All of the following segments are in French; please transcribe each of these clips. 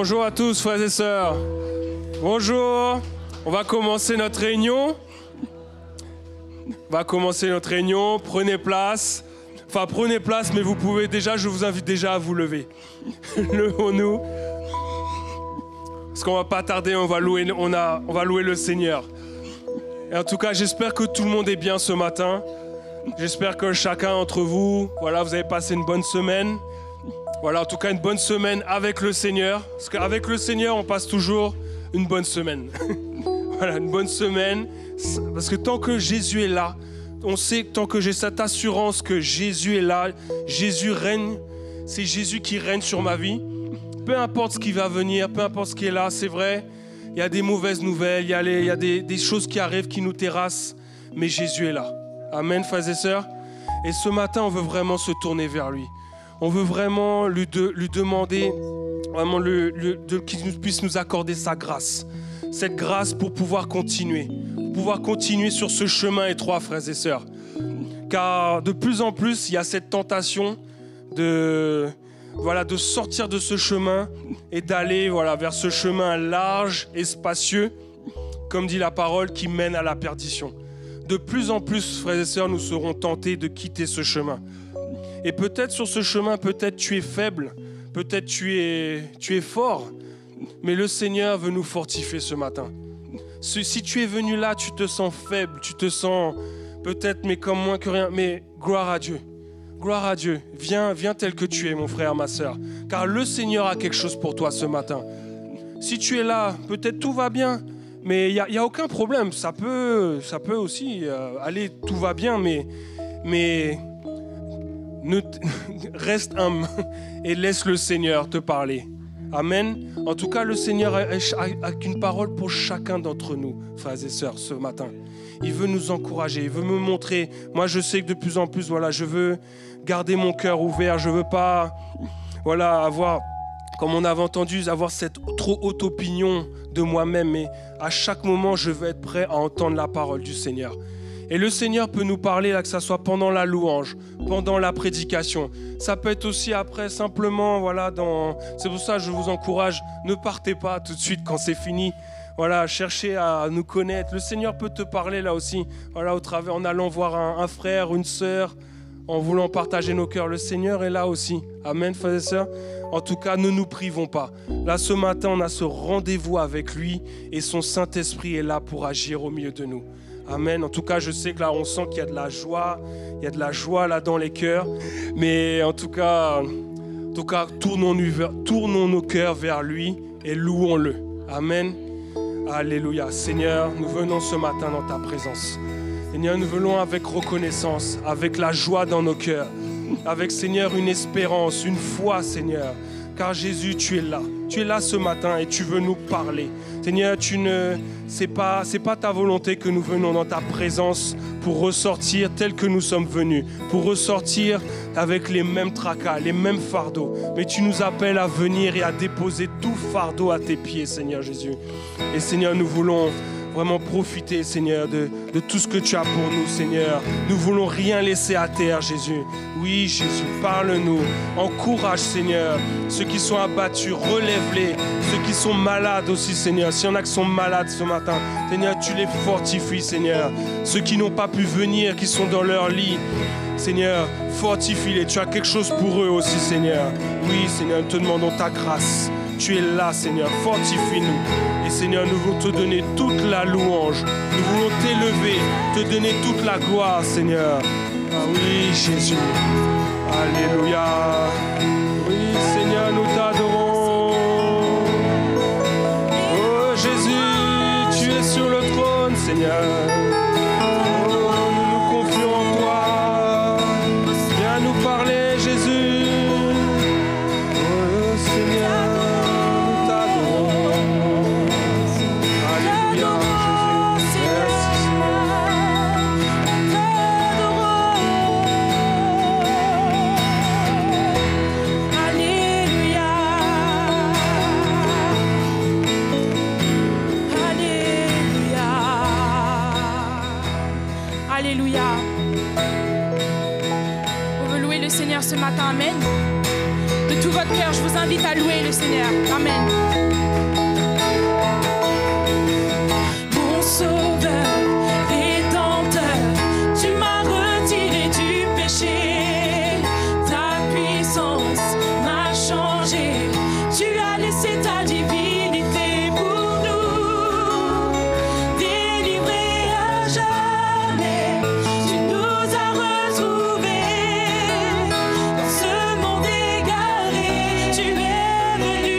Bonjour à tous, frères et sœurs. Bonjour. On va commencer notre réunion. Prenez place. Enfin, prenez place, mais vous pouvez déjà, je vous invite déjà à vous lever. Levons-nous. Parce qu'on va pas tarder, on va louer le Seigneur. Et en tout cas, j'espère que tout le monde est bien ce matin. J'espère que chacun d'entre vous, voilà, vous avez passé une bonne semaine. Voilà, en tout cas, une bonne semaine avec le Seigneur. Parce qu'avec le Seigneur, on passe toujours une bonne semaine. Voilà, une bonne semaine. Parce que tant que Jésus est là, on sait que tant que j'ai cette assurance que Jésus est là, Jésus règne, c'est Jésus qui règne sur ma vie. Peu importe ce qui va venir, peu importe ce qui est là, c'est vrai, il y a des mauvaises nouvelles, il y a des choses qui arrivent, qui nous terrassent, mais Jésus est là. Amen, frères et sœurs. Et ce matin, on veut vraiment se tourner vers lui. On veut vraiment lui demander vraiment qu'il puisse nous accorder sa grâce. Cette grâce pour pouvoir continuer sur ce chemin étroit, frères et sœurs. Car de plus en plus, il y a cette tentation de sortir de ce chemin et d'aller vers ce chemin large et spacieux, comme dit la parole, qui mène à la perdition. De plus en plus, frères et sœurs, nous serons tentés de quitter ce chemin. Et peut-être sur ce chemin, peut-être tu es faible, peut-être tu es fort, mais le Seigneur veut nous fortifier ce matin. Si tu es venu là, tu te sens faible, tu te sens peut-être mais comme moins que rien, mais gloire à Dieu. Gloire à Dieu. Viens tel que tu es, mon frère, ma sœur. Car le Seigneur a quelque chose pour toi ce matin. Si tu es là, peut-être tout va bien, mais il y a aucun problème. Ça peut aussi aller, tout va bien, mais reste humble et laisse le Seigneur te parler. Amen. En tout cas, le Seigneur a une parole pour chacun d'entre nous, frères et sœurs, ce matin. Il veut nous encourager, il veut me montrer. Moi, je sais que de plus en plus, je veux garder mon cœur ouvert. Je veux pas, avoir, comme on avait entendu, avoir cette trop haute opinion de moi-même. Mais à chaque moment, je veux être prêt à entendre la parole du Seigneur. Et le Seigneur peut nous parler, que ce soit pendant la louange, pendant la prédication. Ça peut être aussi après, simplement, c'est pour ça que je vous encourage, ne partez pas tout de suite quand c'est fini. Cherchez à nous connaître. Le Seigneur peut te parler là aussi, au travers, en allant voir un frère, une sœur, en voulant partager nos cœurs. Le Seigneur est là aussi. Amen, frères et sœurs. En tout cas, ne nous privons pas. Là, ce matin, on a ce rendez-vous avec lui et son Saint-Esprit est là pour agir au milieu de nous. Amen. En tout cas, je sais que là, on sent qu'il y a de la joie. Il y a de la joie là dans les cœurs. Mais en tout cas, tournons nos cœurs vers lui et louons-le. Amen. Alléluia. Seigneur, nous venons ce matin dans ta présence. Seigneur, nous venons avec reconnaissance, avec la joie dans nos cœurs. Avec, Seigneur, une espérance, une foi, Seigneur. Car Jésus, tu es là. Tu es là ce matin et tu veux nous parler. Seigneur, c'est pas ta volonté que nous venons dans ta présence pour ressortir tel que nous sommes venus, pour ressortir avec les mêmes tracas, les mêmes fardeaux. Mais tu nous appelles à venir et à déposer tout fardeau à tes pieds, Seigneur Jésus. Et Seigneur, nous voulons vraiment profiter, Seigneur, de tout ce que tu as pour nous, Seigneur. Nous voulons rien laisser à terre, Jésus. Oui, Jésus, parle-nous. Encourage, Seigneur, ceux qui sont abattus, relève-les. Ceux qui sont malades aussi, Seigneur. S'il y en a qui sont malades ce matin, Seigneur, tu les fortifies, Seigneur. Ceux qui n'ont pas pu venir, qui sont dans leur lit, Seigneur, fortifie-les. Tu as quelque chose pour eux aussi, Seigneur. Oui, Seigneur, nous te demandons ta grâce. Tu es là, Seigneur, fortifie-nous. Et Seigneur, nous voulons te donner toute la louange. Nous voulons t'élever, te donner toute la gloire, Seigneur. Ah oui, Jésus. Alléluia. Oui, Seigneur, nous t'adorons. Oh, Jésus, tu es sur le trône, Seigneur. Oh, nous nous confions en toi. Viens nous parler, Jésus. Oh, Seigneur. Alléluia. On veut louer le Seigneur ce matin, amen. de tout votre cœur, je vous invite à louer le Seigneur. Amen. Mon Sauveur, Rédempteur, tu m'as retiré du péché. Ta puissance m'a changé. Tu as laissé ta divinité pour nous, délivrés à jamais. Tu nous as retrouvés dans ce monde égaré. Tu es venu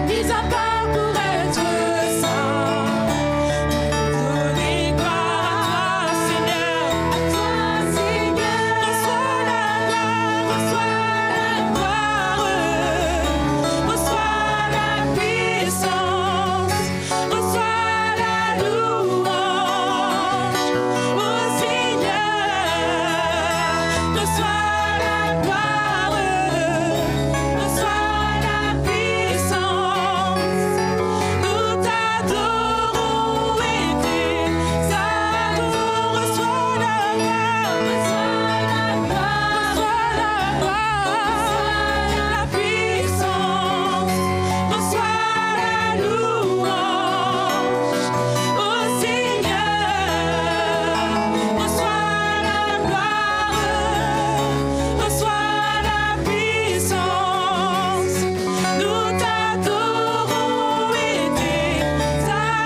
mis à part pour être saint. Donner gloire à toi, Seigneur. Reçois la gloire, reçois la puissance, reçois la louange, ô Seigneur. Reçois la gloire, reçois la puissance. Nous t'adorons et t'exaltons. Reçois la gloire, la puissance. Reçois la louange, ô Seigneur. Reçois la gloire, reçois la puissance. Nous t'adorons et t'exaltons.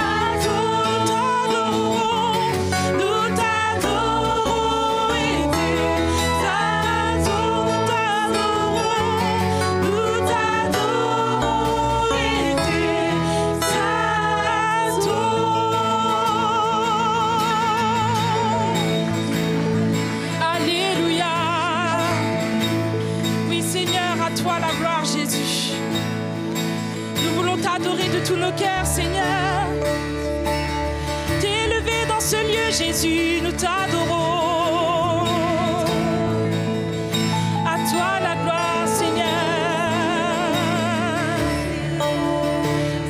Nous t'adorons et t'exaltons. Nous t'adorons et t'exaltons. Alléluia. Oui, Seigneur, à toi la gloire, Jésus. Nous voulons t'adorer de tous nos cœurs, Seigneur. T'es élevé dans ce lieu, Jésus, nous t'adorons. À toi la gloire, Seigneur.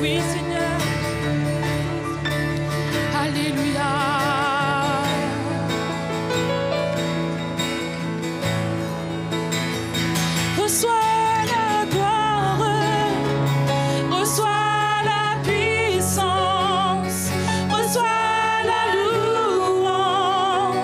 Oui, Seigneur. Alléluia. Reçois la gloire, reçois la puissance, reçois la louange.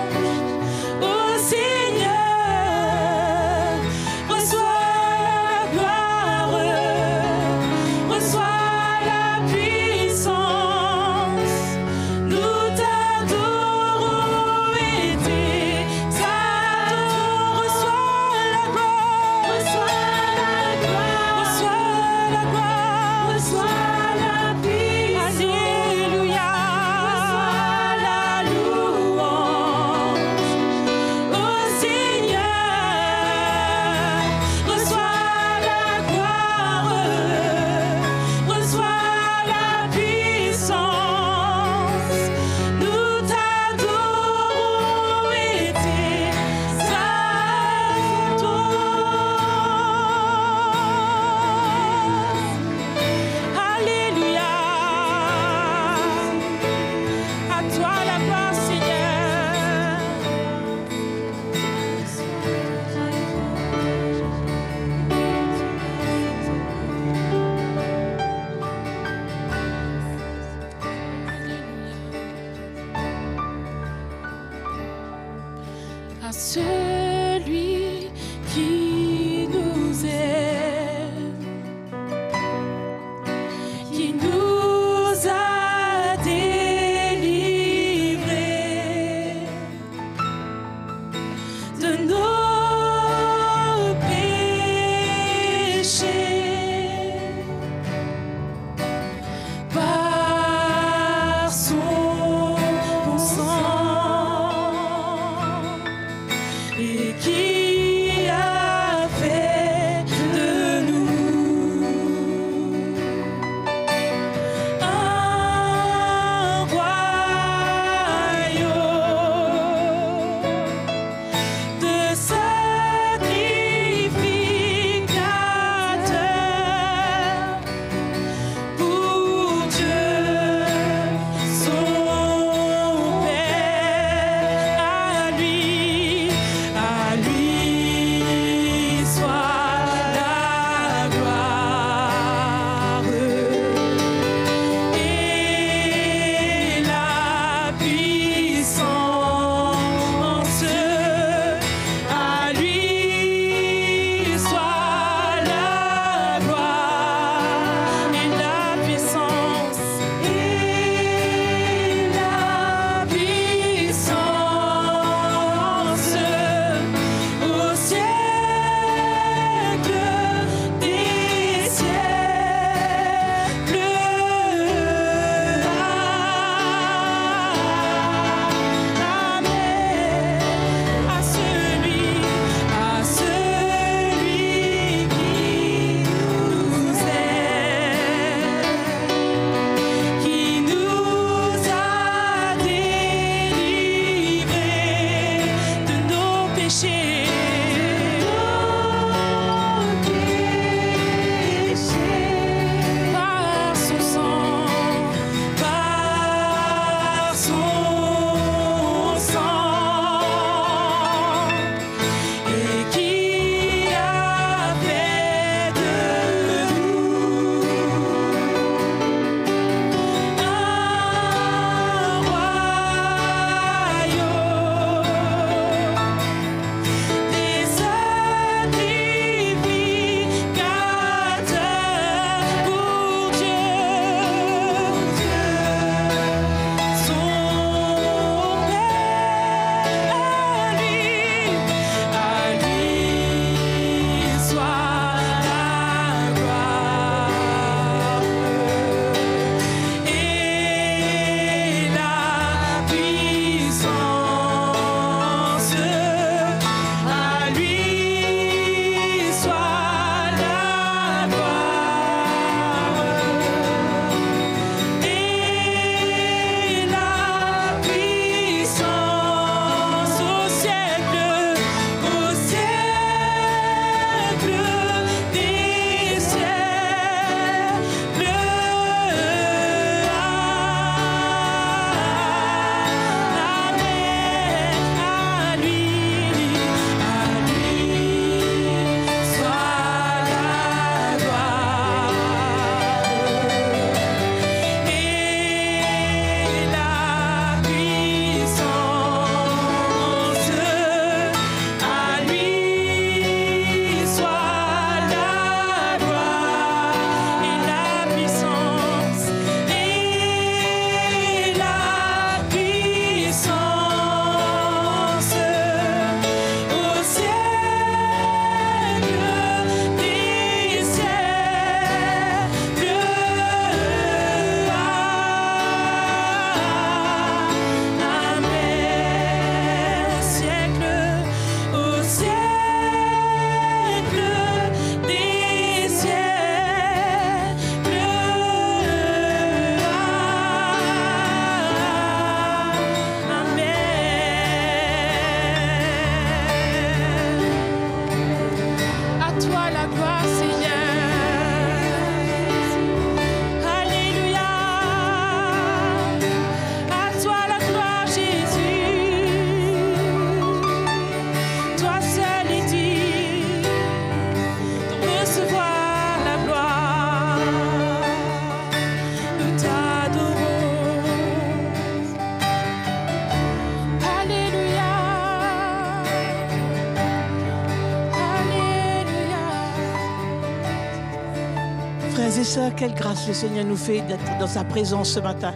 Frères et sœurs, quelle grâce le Seigneur nous fait d'être dans sa présence ce matin.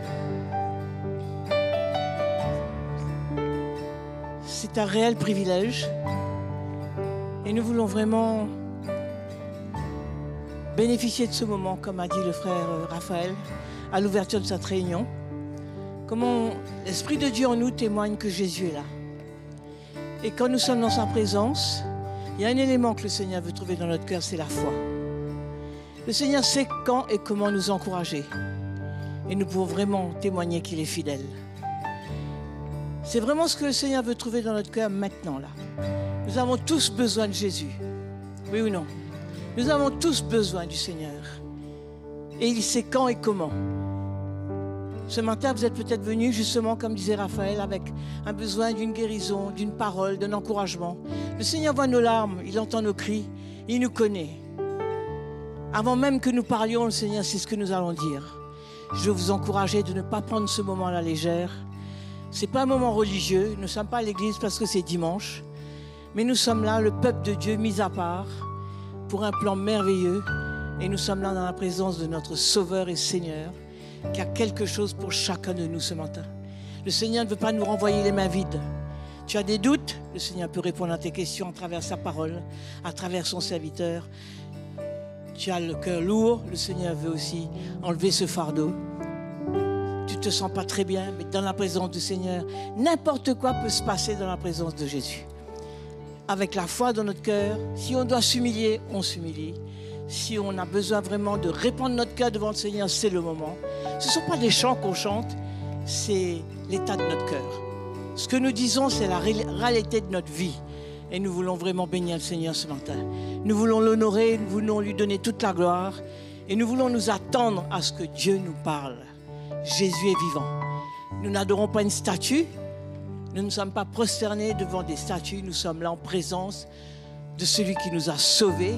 C'est un réel privilège et nous voulons vraiment bénéficier de ce moment, comme a dit le frère Raphaël, à l'ouverture de cette réunion. Comment l'Esprit de Dieu en nous témoigne que Jésus est là. Et quand nous sommes dans sa présence, il y a un élément que le Seigneur veut trouver dans notre cœur, c'est la foi. Le Seigneur sait quand et comment nous encourager. Et nous pouvons vraiment témoigner qu'il est fidèle. C'est vraiment ce que le Seigneur veut trouver dans notre cœur maintenant, là. Nous avons tous besoin de Jésus. Oui ou non? Nous avons tous besoin du Seigneur. Et il sait quand et comment. Ce matin, vous êtes peut-être venus justement, comme disait Raphaël, avec un besoin d'une guérison, d'une parole, d'un encouragement. Le Seigneur voit nos larmes, il entend nos cris, il nous connaît. Avant même que nous parlions, le Seigneur sait ce que nous allons dire. Je veux vous encourager de ne pas prendre ce moment à la légère. Ce n'est pas un moment religieux, nous ne sommes pas à l'église parce que c'est dimanche, mais nous sommes là, le peuple de Dieu mis à part, pour un plan merveilleux, et nous sommes là dans la présence de notre Sauveur et Seigneur, qui a quelque chose pour chacun de nous ce matin. Le Seigneur ne veut pas nous renvoyer les mains vides. Tu as des doutes, le Seigneur peut répondre à tes questions à travers sa parole, à travers son serviteur. Tu as le cœur lourd, le Seigneur veut aussi enlever ce fardeau. Tu ne te sens pas très bien, mais dans la présence du Seigneur, n'importe quoi peut se passer dans la présence de Jésus. Avec la foi dans notre cœur, si on doit s'humilier, on s'humilie. Si on a besoin vraiment de répandre notre cœur devant le Seigneur, c'est le moment. Ce ne sont pas des chants qu'on chante, c'est l'état de notre cœur. Ce que nous disons, c'est la réalité de notre vie. Et nous voulons vraiment bénir le Seigneur ce matin. Nous voulons l'honorer, nous voulons lui donner toute la gloire. Et nous voulons nous attendre à ce que Dieu nous parle. Jésus est vivant. Nous n'adorons pas une statue. Nous ne sommes pas prosternés devant des statues. Nous sommes là en présence de celui qui nous a sauvés.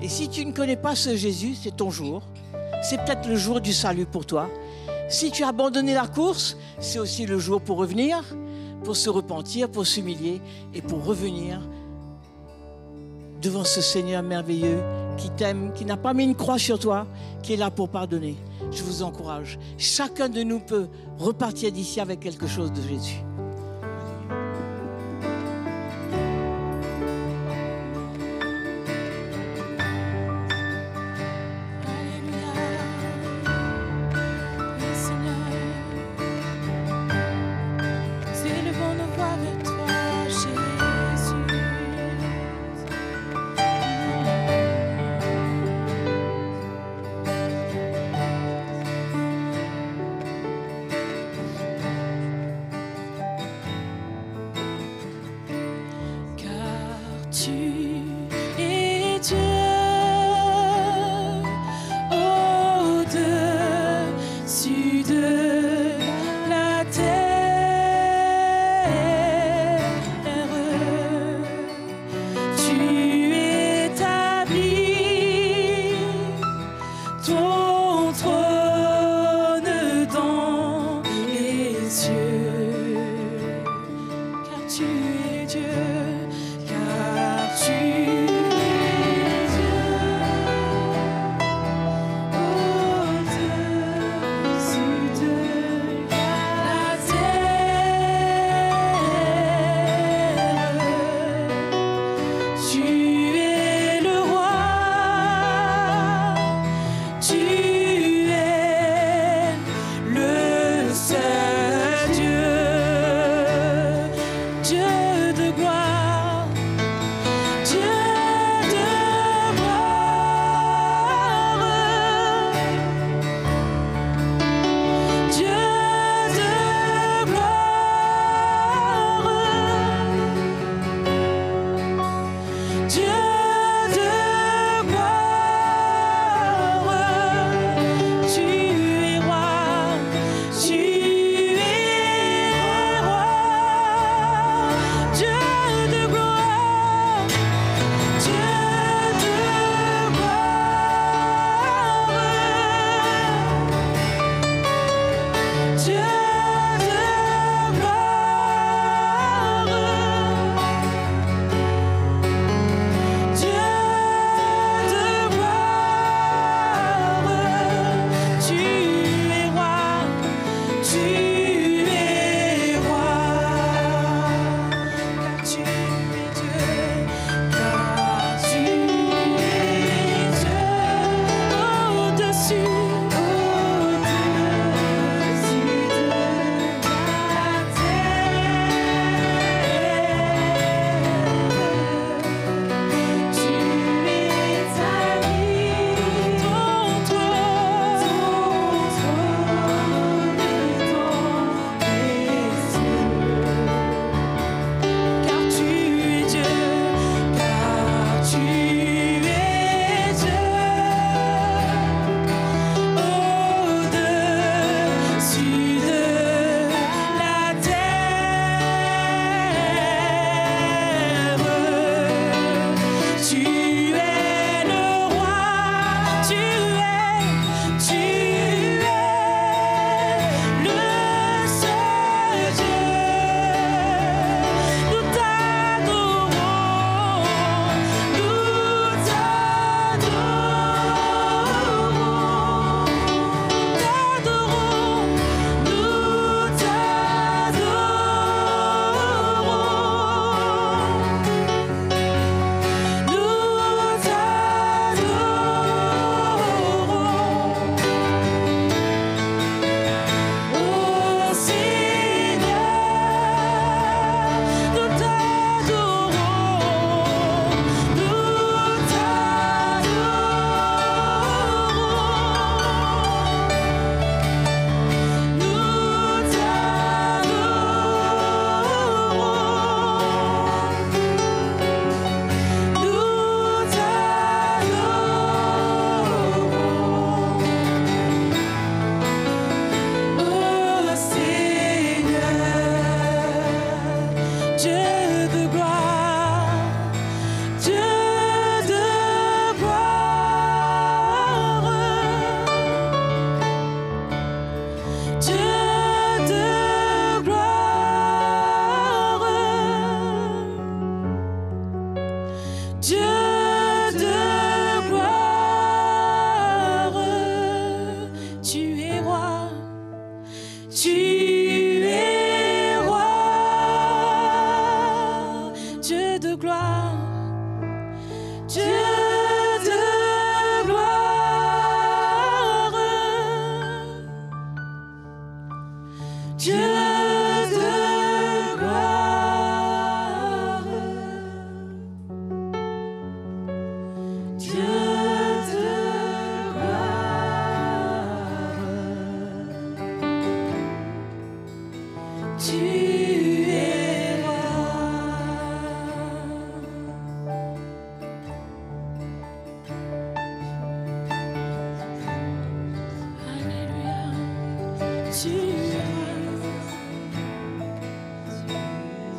Et si tu ne connais pas ce Jésus, c'est ton jour. C'est peut-être le jour du salut pour toi. Si tu as abandonné la course, c'est aussi le jour pour revenir, pour se repentir, pour s'humilier et pour revenir devant ce Seigneur merveilleux qui t'aime, qui n'a pas mis une croix sur toi, qui est là pour pardonner. Je vous encourage. Chacun de nous peut repartir d'ici avec quelque chose de Jésus. Tu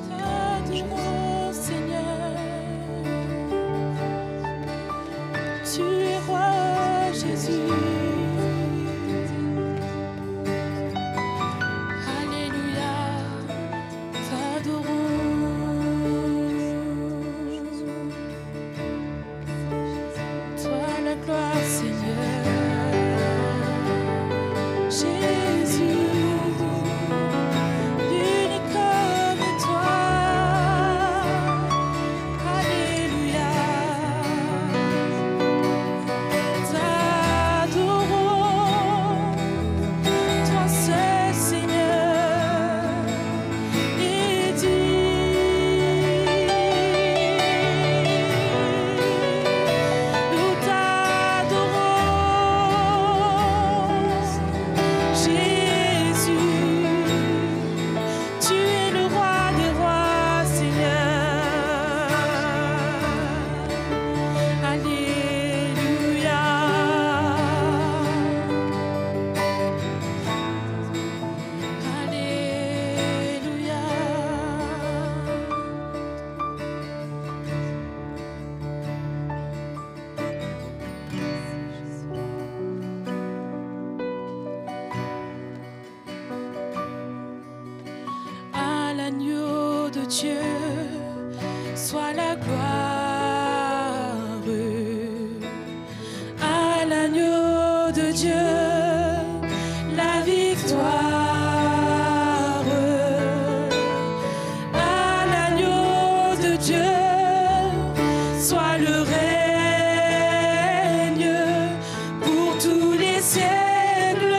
T'adorons, Seigneur. Tu es roi, Jésus. Alléluia, t'adorons. Toi la gloire, Seigneur. Jésus, unique comme toi. Alléluia. T'adorons, toi seul Seigneur, et nous t'adorons, Jésus, tu es le roi des rois, Seigneur. Alléluia. Alléluia. À l'agneau de Dieu soit la gloire. À l'agneau de Dieu la victoire. À l'agneau de Dieu soit le règne pour tous les siècles.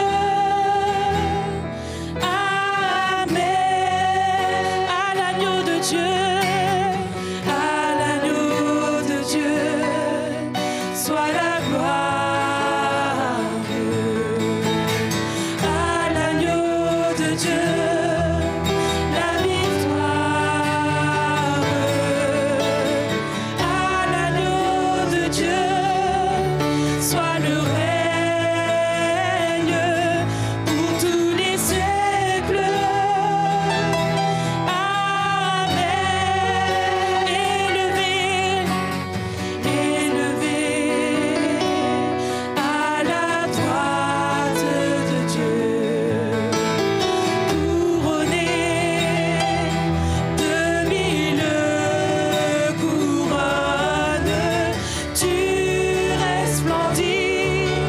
Amen. À l'agneau de Dieu, à l'agneau de Dieu, soit la gloire. À l'agneau de Dieu, la victoire. À l'agneau de Dieu, soit le règne pour tous les siècles. Amen. Élevé, élevé à la droite de Dieu, couronné de 1000 couronnes, tu resplendis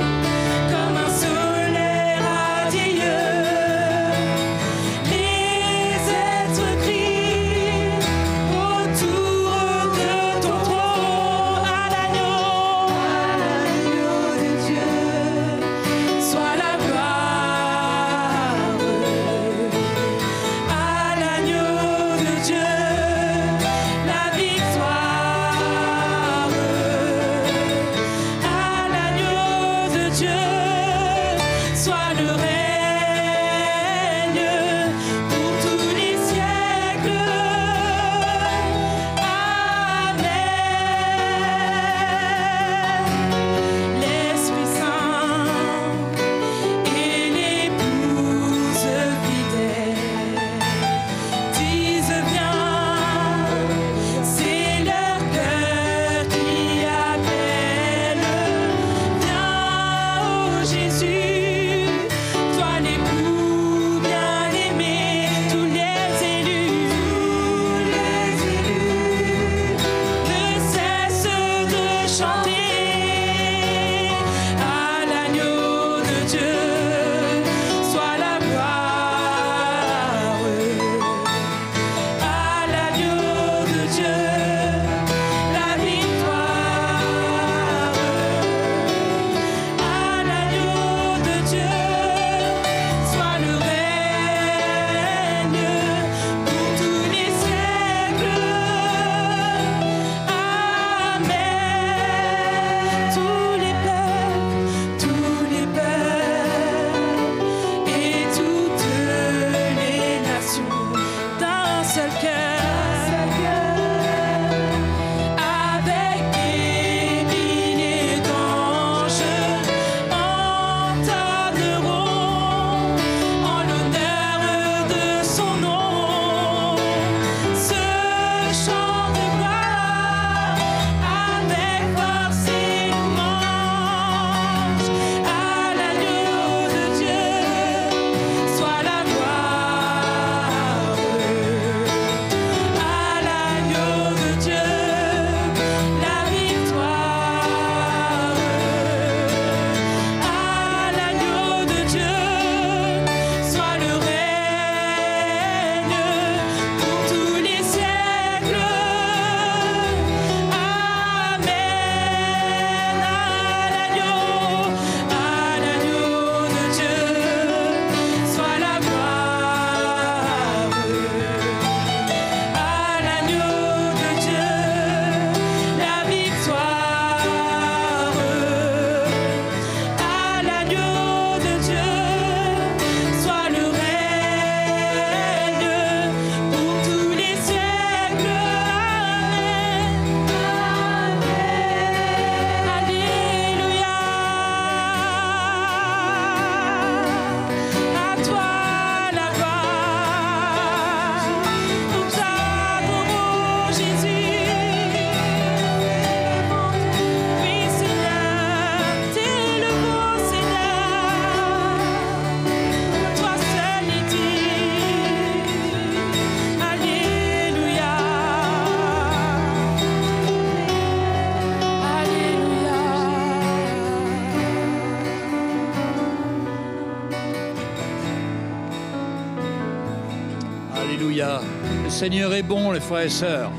Alléluia. Le Seigneur est bon, les frères et sœurs.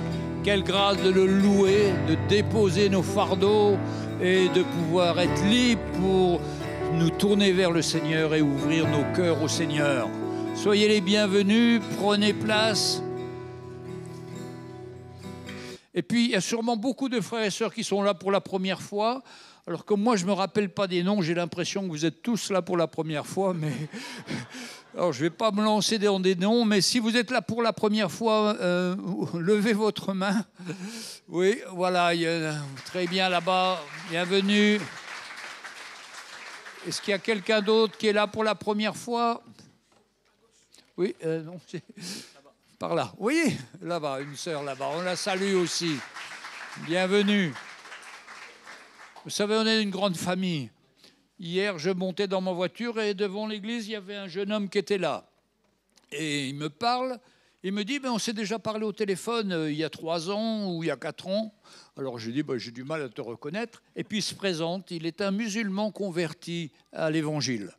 Quelle grâce de le louer, de déposer nos fardeaux et de pouvoir être libres pour nous tourner vers le Seigneur et ouvrir nos cœurs au Seigneur. Soyez les bienvenus, prenez place. Et puis, il y a sûrement beaucoup de frères et sœurs qui sont là pour la première fois. Alors que moi, je ne me rappelle pas des noms, j'ai l'impression que vous êtes tous là pour la première fois, mais... Alors, je ne vais pas me lancer dans des noms, mais si vous êtes là pour la première fois, levez votre main. Oui, voilà, très bien là-bas, bienvenue. Est-ce qu'il y a quelqu'un d'autre qui est là pour la première fois? Oui, non, c'est par là. Oui, là-bas, une sœur là-bas, on la salue aussi. Bienvenue. Vous savez, on est une grande famille. Hier, je montais dans ma voiture et devant l'église, il y avait un jeune homme qui était là. Et il me parle, il me dit, on s'est déjà parlé au téléphone il y a 3 ans ou il y a 4 ans. Alors je dis, j'ai du mal à te reconnaître. Et puis il se présente, il est un musulman converti à l'évangile.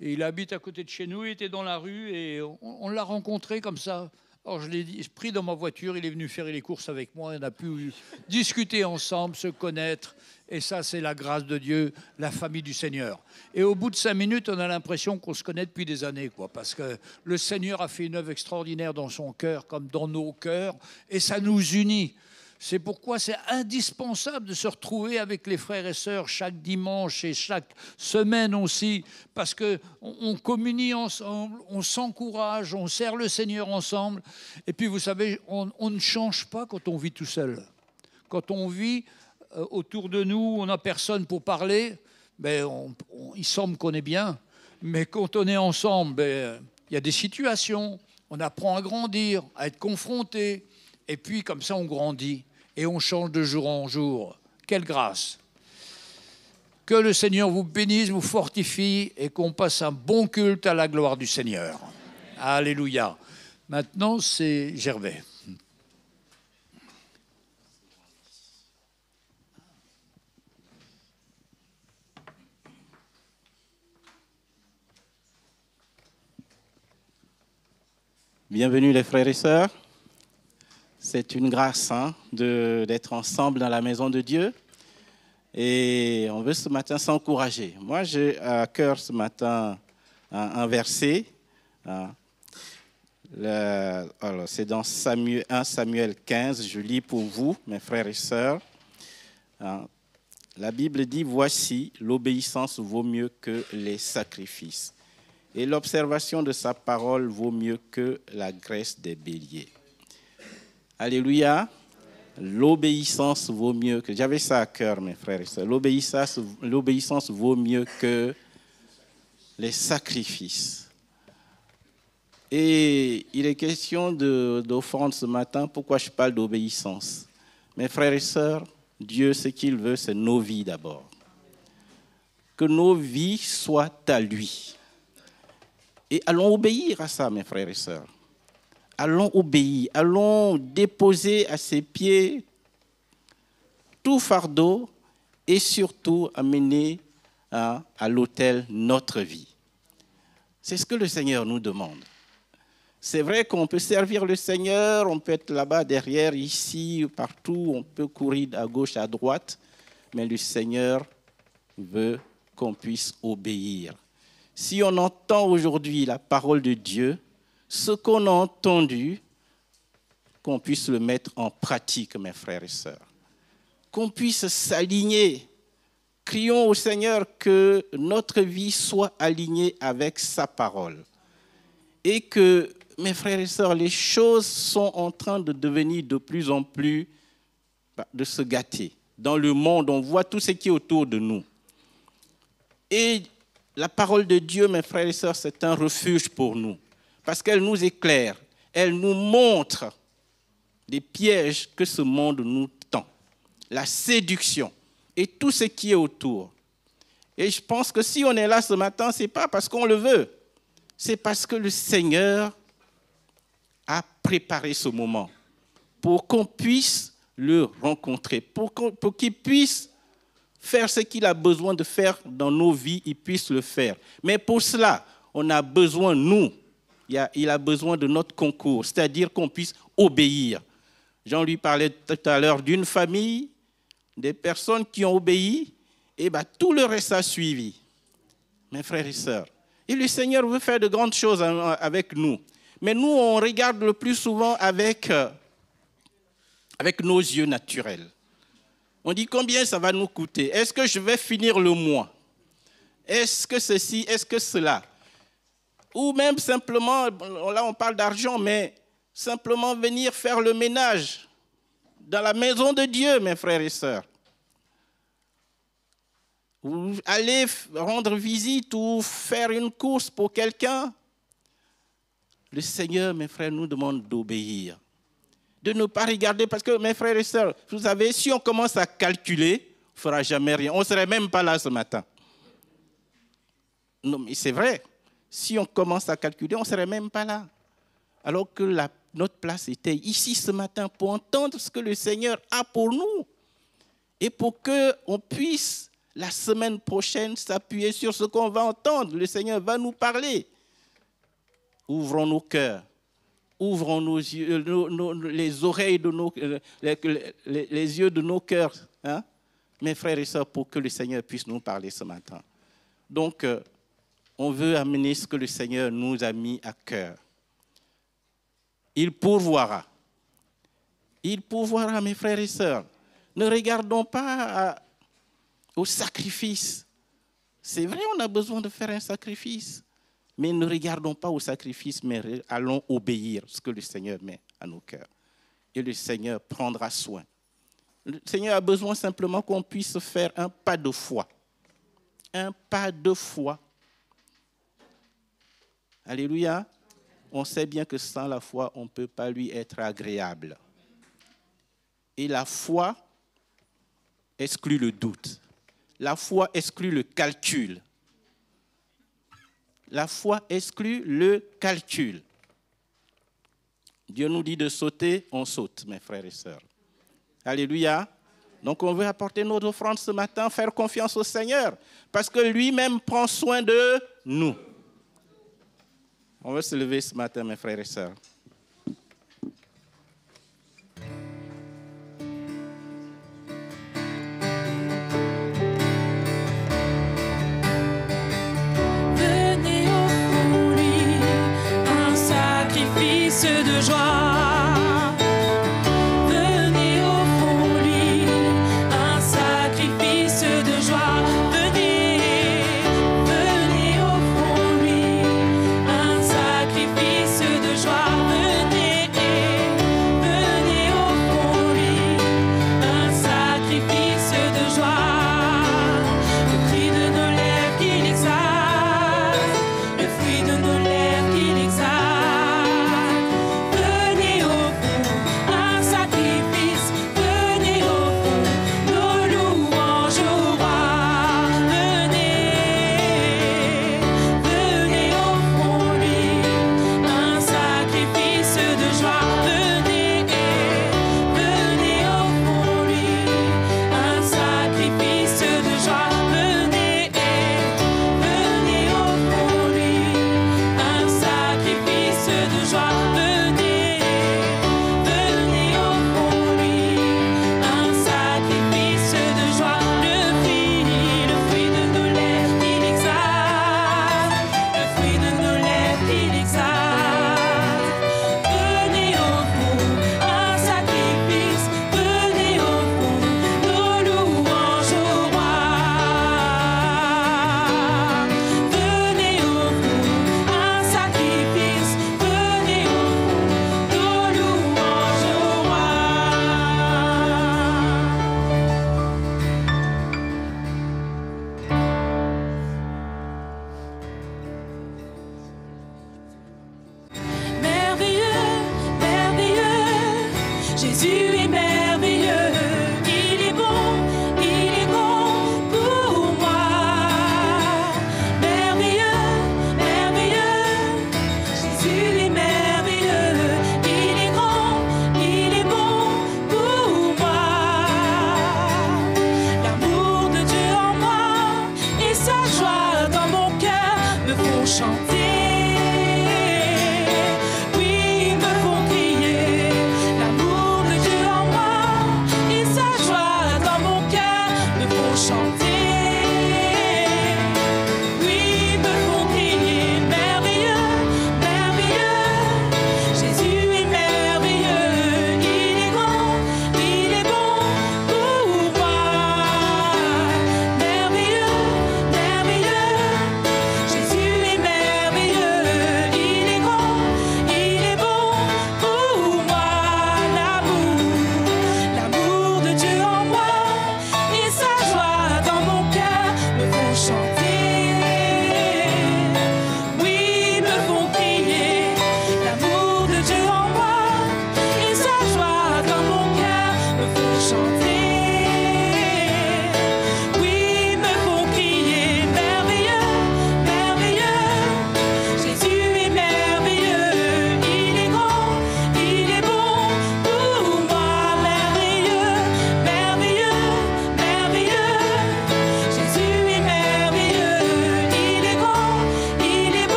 Et il habite à côté de chez nous, il était dans la rue et on l'a rencontré comme ça. Alors je l'ai pris dans ma voiture, il est venu faire les courses avec moi, on a pu discuter ensemble, se connaître. Et ça, c'est la grâce de Dieu, la famille du Seigneur. Et au bout de 5 minutes, on a l'impression qu'on se connaît depuis des années, parce que le Seigneur a fait une œuvre extraordinaire dans son cœur, comme dans nos cœurs, et ça nous unit. C'est pourquoi c'est indispensable de se retrouver avec les frères et sœurs chaque dimanche et chaque semaine aussi, parce qu'on communie ensemble, on s'encourage, on sert le Seigneur ensemble. Et puis, vous savez, on ne change pas quand on vit tout seul. Quand on vit autour de nous, on n'a personne pour parler, il semble qu'on est bien. Mais quand on est ensemble, il y a des situations, on apprend à grandir, à être confronté. Et puis, comme ça, on grandit. Et on change de jour en jour. Quelle grâce! Que le Seigneur vous bénisse, vous fortifie et qu'on passe un bon culte à la gloire du Seigneur. Alléluia. Maintenant, c'est Gervais. Bienvenue les frères et sœurs. C'est une grâce d'être ensemble dans la maison de Dieu. Et on veut ce matin s'encourager. Moi, j'ai à cœur ce matin un verset. C'est dans 1 Samuel 15. Je lis pour vous, mes frères et sœurs. La Bible dit, « Voici, l'obéissance vaut mieux que les sacrifices. Et l'observation de sa parole vaut mieux que la graisse des béliers. » Alléluia. L'obéissance vaut mieux que... J'avais ça à cœur, mes frères et sœurs. L'obéissance vaut mieux que les sacrifices. Et il est question d'offrande ce matin. Pourquoi je parle d'obéissance? Mes frères et sœurs, Dieu, ce qu'il veut, c'est nos vies d'abord. Que nos vies soient à lui. Et allons obéir à ça, mes frères et sœurs. Allons obéir, allons déposer à ses pieds tout fardeau et surtout amener à l'autel notre vie. C'est ce que le Seigneur nous demande. C'est vrai qu'on peut servir le Seigneur, on peut être là-bas, derrière, ici, partout, on peut courir à gauche, à droite, mais le Seigneur veut qu'on puisse obéir. Si on entend aujourd'hui la parole de Dieu, ce qu'on a entendu, qu'on puisse le mettre en pratique, mes frères et sœurs. Qu'on puisse s'aligner. Crions au Seigneur que notre vie soit alignée avec sa parole. Et que, mes frères et sœurs, les choses sont en train de devenir de plus en plus, de se gâter. Dans le monde, on voit tout ce qui est autour de nous. Et la parole de Dieu, mes frères et sœurs, c'est un refuge pour nous. Parce qu'elle nous éclaire, elle nous montre les pièges que ce monde nous tend, la séduction et tout ce qui est autour. Et je pense que si on est là ce matin, ce n'est pas parce qu'on le veut, c'est parce que le Seigneur a préparé ce moment pour qu'on puisse le rencontrer, pour qu'il puisse faire ce qu'il a besoin de faire dans nos vies, il puisse le faire. Mais pour cela, on a besoin, nous, il a besoin de notre concours, c'est-à-dire qu'on puisse obéir. Jean lui parlait tout à l'heure d'une famille, des personnes qui ont obéi, et tout le reste a suivi. Mes frères et sœurs, et le Seigneur veut faire de grandes choses avec nous. Mais nous, on regarde le plus souvent avec nos yeux naturels. On dit combien ça va nous coûter? Est-ce que je vais finir le mois? Est-ce que ceci? Est-ce que cela? Ou même simplement, là on parle d'argent, mais simplement venir faire le ménage dans la maison de Dieu, mes frères et sœurs. Ou aller rendre visite ou faire une course pour quelqu'un. Le Seigneur, mes frères, nous demande d'obéir. De ne pas regarder, parce que, mes frères et sœurs, vous savez, si on commence à calculer, on ne fera jamais rien. On ne serait même pas là ce matin. Non, mais c'est vrai. Si on commence à calculer, on ne serait même pas là. Alors que notre place était ici ce matin pour entendre ce que le Seigneur a pour nous. Et pour qu'on puisse, la semaine prochaine, s'appuyer sur ce qu'on va entendre. Le Seigneur va nous parler. Ouvrons nos cœurs. Ouvrons nos yeux, les oreilles de les yeux de nos cœurs. Hein? Mes frères et sœurs, pour que le Seigneur puisse nous parler ce matin. Donc, on veut amener ce que le Seigneur nous a mis à cœur. Il pourvoira. Il pourvoira, mes frères et sœurs. Ne regardons pas au sacrifice. C'est vrai, on a besoin de faire un sacrifice. Mais ne regardons pas au sacrifice, mais allons obéir ce que le Seigneur met à nos cœurs. Et le Seigneur prendra soin. Le Seigneur a besoin simplement qu'on puisse faire un pas de foi. Un pas de foi. Alléluia. On sait bien que sans la foi, on ne peut pas lui être agréable. Et la foi exclut le doute. La foi exclut le calcul. La foi exclut le calcul. Dieu nous dit de sauter, on saute, mes frères et sœurs. Alléluia. Donc on veut apporter notre offrande ce matin, faire confiance au Seigneur, parce que lui-même prend soin de nous. On veut se lever ce matin, mes frères et sœurs. De joie, venez offrons-lui un sacrifice de joie. Venez offrons-lui un sacrifice de joie. Venez offrons-lui un sacrifice de joie. Le cri de nos lèvres qui l'exalte, le fruit de nos lèvres qui l'exalte.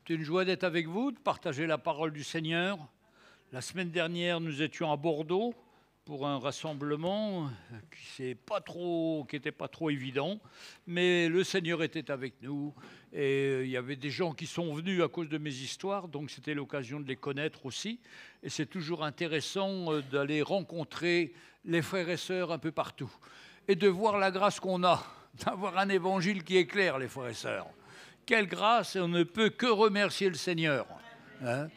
C'est une joie d'être avec vous, de partager la parole du Seigneur. La semaine dernière, nous étions à Bordeaux pour un rassemblement qui n'était pas trop évident, mais le Seigneur était avec nous et il y avait des gens qui sont venus à cause de mes histoires, donc c'était l'occasion de les connaître aussi. Et c'est toujours intéressant d'aller rencontrer les frères et sœurs un peu partout et de voir la grâce qu'on a, d'avoir un évangile qui est clair, les frères et sœurs. Quelle grâce, et on ne peut que remercier le Seigneur. Hein?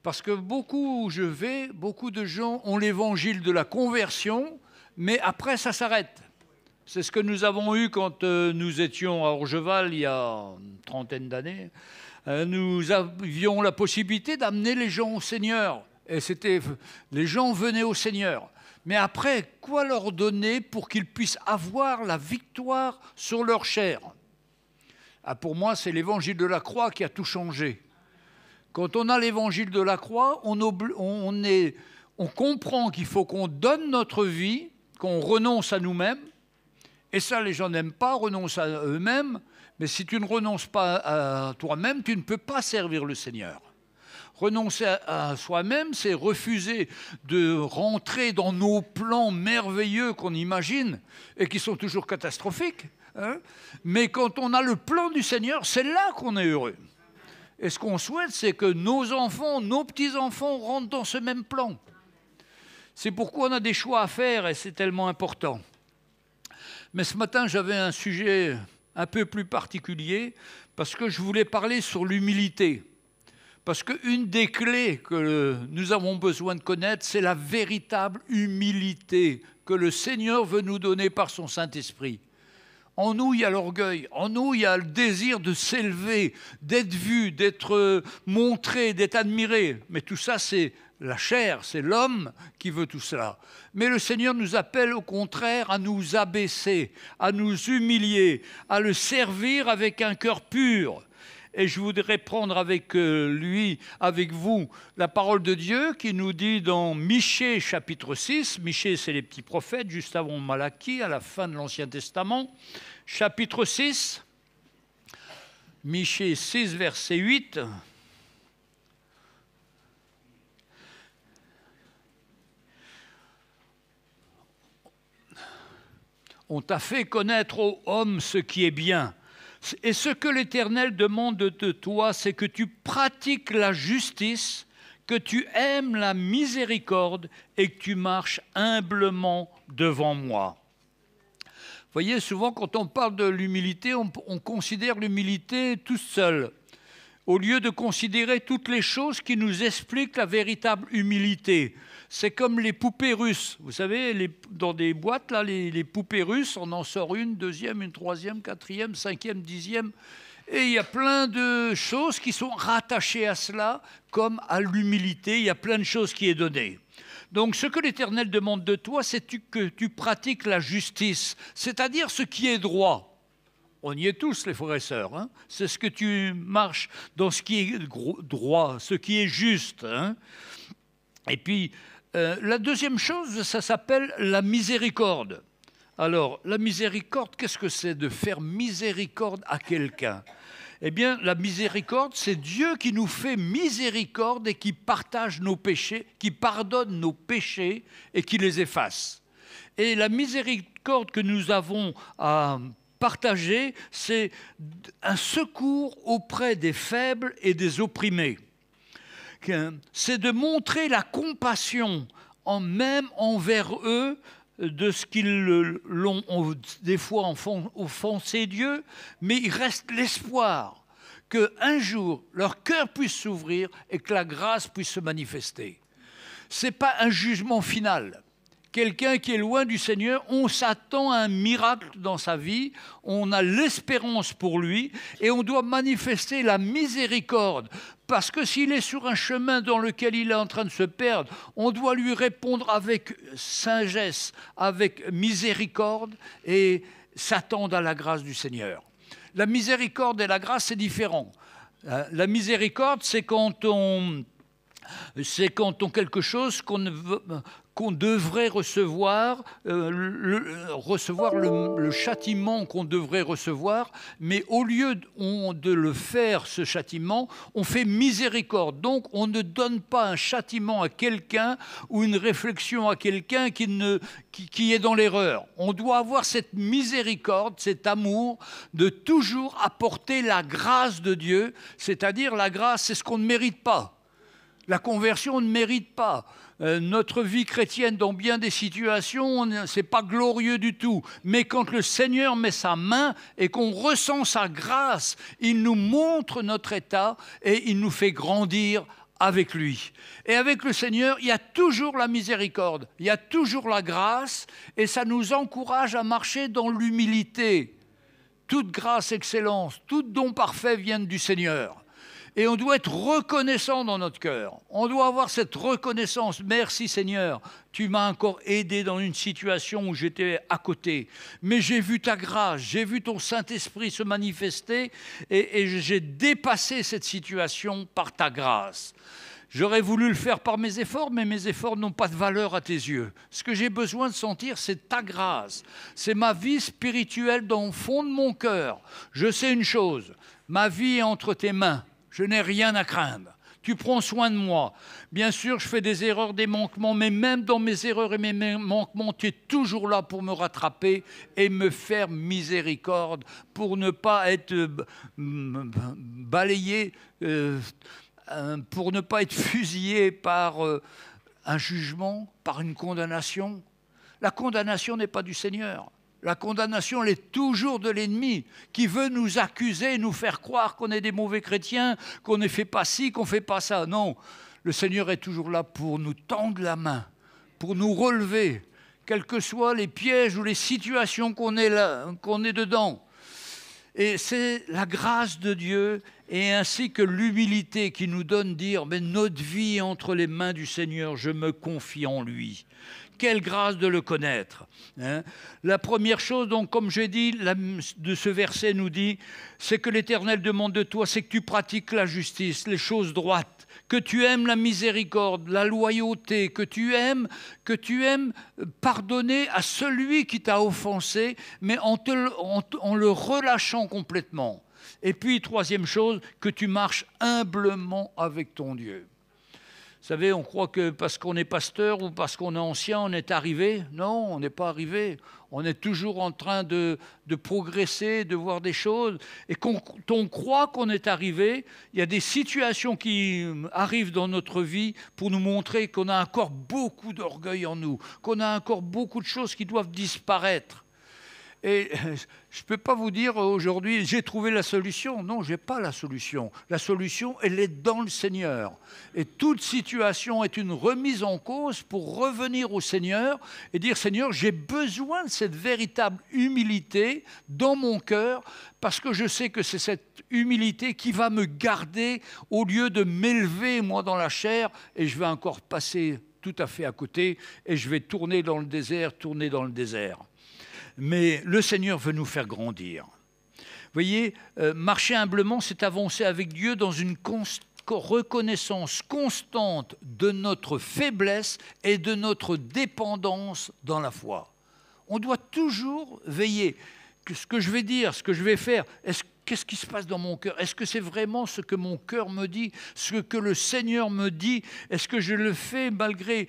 Parce que beaucoup de gens ont l'évangile de la conversion, mais après ça s'arrête. C'est ce que nous avons eu quand nous étions à Orgeval il y a une trentaine d'années. Nous avions la possibilité d'amener les gens au Seigneur. Et les gens venaient au Seigneur. Mais après, quoi leur donner pour qu'ils puissent avoir la victoire sur leur chair ? Pour moi, c'est l'évangile de la croix qui a tout changé. Quand on a l'évangile de la croix, on comprend qu'il faut qu'on donne notre vie, qu'on renonce à nous-mêmes. Et ça, les gens n'aiment pas, renoncent à eux-mêmes. Mais si tu ne renonces pas à toi-même, tu ne peux pas servir le Seigneur. Renoncer à soi-même, c'est refuser de rentrer dans nos plans merveilleux qu'on imagine et qui sont toujours catastrophiques. Hein? Mais quand on a le plan du Seigneur, c'est là qu'on est heureux. Et ce qu'on souhaite, c'est que nos enfants, nos petits-enfants rentrent dans ce même plan. C'est pourquoi on a des choix à faire et c'est tellement important. Mais ce matin, j'avais un sujet un peu plus particulier parce que je voulais parler sur l'humilité. Parce qu'une des clés que nous avons besoin de connaître, c'est la véritable humilité que le Seigneur veut nous donner par son Saint-Esprit. En nous, il y a l'orgueil. En nous, il y a le désir de s'élever, d'être vu, d'être montré, d'être admiré. Mais tout ça, c'est la chair, c'est l'homme qui veut tout cela. Mais le Seigneur nous appelle au contraire à nous abaisser, à nous humilier, à le servir avec un cœur pur. Et je voudrais prendre avec vous, la parole de Dieu qui nous dit dans Michée chapitre 6, Michée c'est les petits prophètes, juste avant Malachie, à la fin de l'Ancien Testament, chapitre 6, Michée 6, verset 8. On t'a fait connaître, ô homme, ce qui est bien. Et ce que l'Éternel demande de toi, c'est que tu pratiques la justice, que tu aimes la miséricorde et que tu marches humblement devant moi. Vous voyez, souvent quand on parle de l'humilité, on considère l'humilité tout seul, au lieu de considérer toutes les choses qui nous expliquent la véritable humilité. C'est comme les poupées russes. Vous savez, dans des boîtes, là, les poupées russes, on en sort une, deuxième, une troisième, quatrième, cinquième, dixième. Et il y a plein de choses qui sont rattachées à cela, comme à l'humilité. Il y a plein de choses qui est données. Donc, ce que l'Éternel demande de toi, c'est que tu pratiques la justice, c'est-à-dire ce qui est droit. On y est tous, les frères et sœurs. Hein. C'est ce que tu marches dans ce qui est droit, ce qui est juste. Hein. Et puis, la deuxième chose, ça s'appelle la miséricorde. Alors, la miséricorde, qu'est-ce que c'est de faire miséricorde à quelqu'un ? Eh bien, la miséricorde, c'est Dieu qui nous fait miséricorde et qui partage nos péchés, qui pardonne nos péchés et qui les efface. Et la miséricorde que nous avons à partager, c'est un secours auprès des faibles et des opprimés. C'est de montrer la compassion même envers eux de ce qu'ils l'ont des fois offensé Dieu, mais il reste l'espoir qu'un jour leur cœur puisse s'ouvrir et que la grâce puisse se manifester. Ce n'est pas un jugement final. Quelqu'un qui est loin du Seigneur, on s'attend à un miracle dans sa vie, on a l'espérance pour lui et on doit manifester la miséricorde. Parce que s'il est sur un chemin dans lequel il est en train de se perdre, on doit lui répondre avec sagesse, avec miséricorde et s'attendre à la grâce du Seigneur. La miséricorde et la grâce, c'est différent. La miséricorde, c'est quand on quelque chose qu'on devrait recevoir, le châtiment qu'on devrait recevoir, mais au lieu de le faire, ce châtiment, on fait miséricorde. Donc, on ne donne pas un châtiment à quelqu'un ou une réflexion à quelqu'un qui est dans l'erreur. On doit avoir cette miséricorde, cet amour de toujours apporter la grâce de Dieu, c'est-à-dire la grâce, c'est ce qu'on ne mérite pas. La conversion, on ne mérite pas. Notre vie chrétienne, dans bien des situations, ce n'est pas glorieux du tout. Mais quand le Seigneur met sa main et qu'on ressent sa grâce, il nous montre notre état et il nous fait grandir avec lui. Et avec le Seigneur, il y a toujours la miséricorde, il y a toujours la grâce, et ça nous encourage à marcher dans l'humilité. Toute grâce, excellence, tout don parfait viennent du Seigneur. Et on doit être reconnaissant dans notre cœur. On doit avoir cette reconnaissance. Merci Seigneur, tu m'as encore aidé dans une situation où j'étais à côté. Mais j'ai vu ta grâce, j'ai vu ton Saint-Esprit se manifester et j'ai dépassé cette situation par ta grâce. J'aurais voulu le faire par mes efforts, mais mes efforts n'ont pas de valeur à tes yeux. Ce que j'ai besoin de sentir, c'est ta grâce. C'est ma vie spirituelle dans le fond de mon cœur. Je sais une chose, ma vie est entre tes mains. Je n'ai rien à craindre. Tu prends soin de moi. Bien sûr, je fais des erreurs, des manquements, mais même dans mes erreurs et mes manquements, tu es toujours là pour me rattraper et me faire miséricorde, pour ne pas être balayé, pour ne pas être fusillé par un jugement, par une condamnation. La condamnation n'est pas du Seigneur. La condamnation, elle est toujours de l'ennemi qui veut nous accuser, nous faire croire qu'on est des mauvais chrétiens, qu'on ne fait pas ci, qu'on ne fait pas ça. Non, le Seigneur est toujours là pour nous tendre la main, pour nous relever, quels que soient les pièges ou les situations qu'on est dedans. Et c'est la grâce de Dieu et ainsi que l'humilité qui nous donne dire « Mais notre vie est entre les mains du Seigneur, je me confie en lui ». Quelle grâce de le connaître. Hein. La première chose, donc, comme j'ai dit, de ce verset nous dit, c'est que l'Éternel demande de toi, c'est que tu pratiques la justice, les choses droites, que tu aimes la miséricorde, la loyauté, que tu aimes pardonner à celui qui t'a offensé, mais en le relâchant complètement. Et puis, troisième chose, que tu marches humblement avec ton Dieu. Vous savez, on croit que parce qu'on est pasteur ou parce qu'on est ancien, on est arrivé. Non, on n'est pas arrivé. On est toujours en train de progresser, de voir des choses. Et quand on croit qu'on est arrivé, il y a des situations qui arrivent dans notre vie pour nous montrer qu'on a encore beaucoup d'orgueil en nous, qu'on a encore beaucoup de choses qui doivent disparaître. Et je ne peux pas vous dire aujourd'hui, j'ai trouvé la solution. Non, je n'ai pas la solution. La solution, elle est dans le Seigneur. Et toute situation est une remise en cause pour revenir au Seigneur et dire, Seigneur, j'ai besoin de cette véritable humilité dans mon cœur parce que je sais que c'est cette humilité qui va me garder au lieu de m'élever, moi, dans la chair, et je vais encore passer tout à fait à côté et je vais tourner dans le désert. Mais le Seigneur veut nous faire grandir. Vous voyez, marcher humblement, c'est avancer avec Dieu dans une reconnaissance constante de notre faiblesse et de notre dépendance dans la foi. On doit toujours veiller. Ce que je vais dire, ce que je vais faire, qu'est-ce qui se passe dans mon cœur? Est-ce que c'est vraiment ce que mon cœur me dit, ce que le Seigneur me dit? Est-ce que je le fais malgré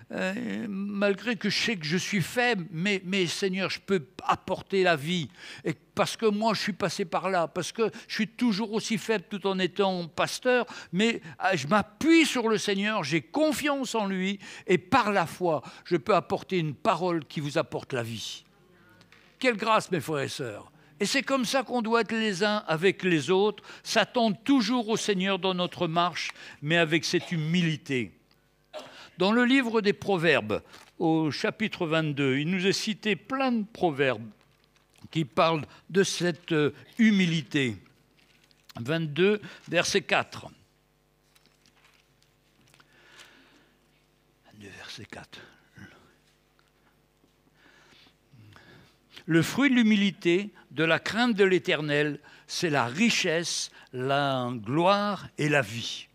que je sais que je suis faible, mais Seigneur, je peux apporter la vie. Et parce que moi, je suis passé par là, parce que je suis toujours aussi faible tout en étant pasteur, mais je m'appuie sur le Seigneur, j'ai confiance en lui, et par la foi, je peux apporter une parole qui vous apporte la vie. Quelle grâce, mes frères et sœurs! Et c'est comme ça qu'on doit être les uns avec les autres, s'attendre toujours au Seigneur dans notre marche, mais avec cette humilité. Dans le livre des Proverbes, au chapitre 22, il nous est cité plein de proverbes qui parlent de cette humilité. 22, verset 4. 22, verset 4. Le fruit de l'humilité, de la crainte de l'Éternel, c'est la richesse, la gloire et la vie.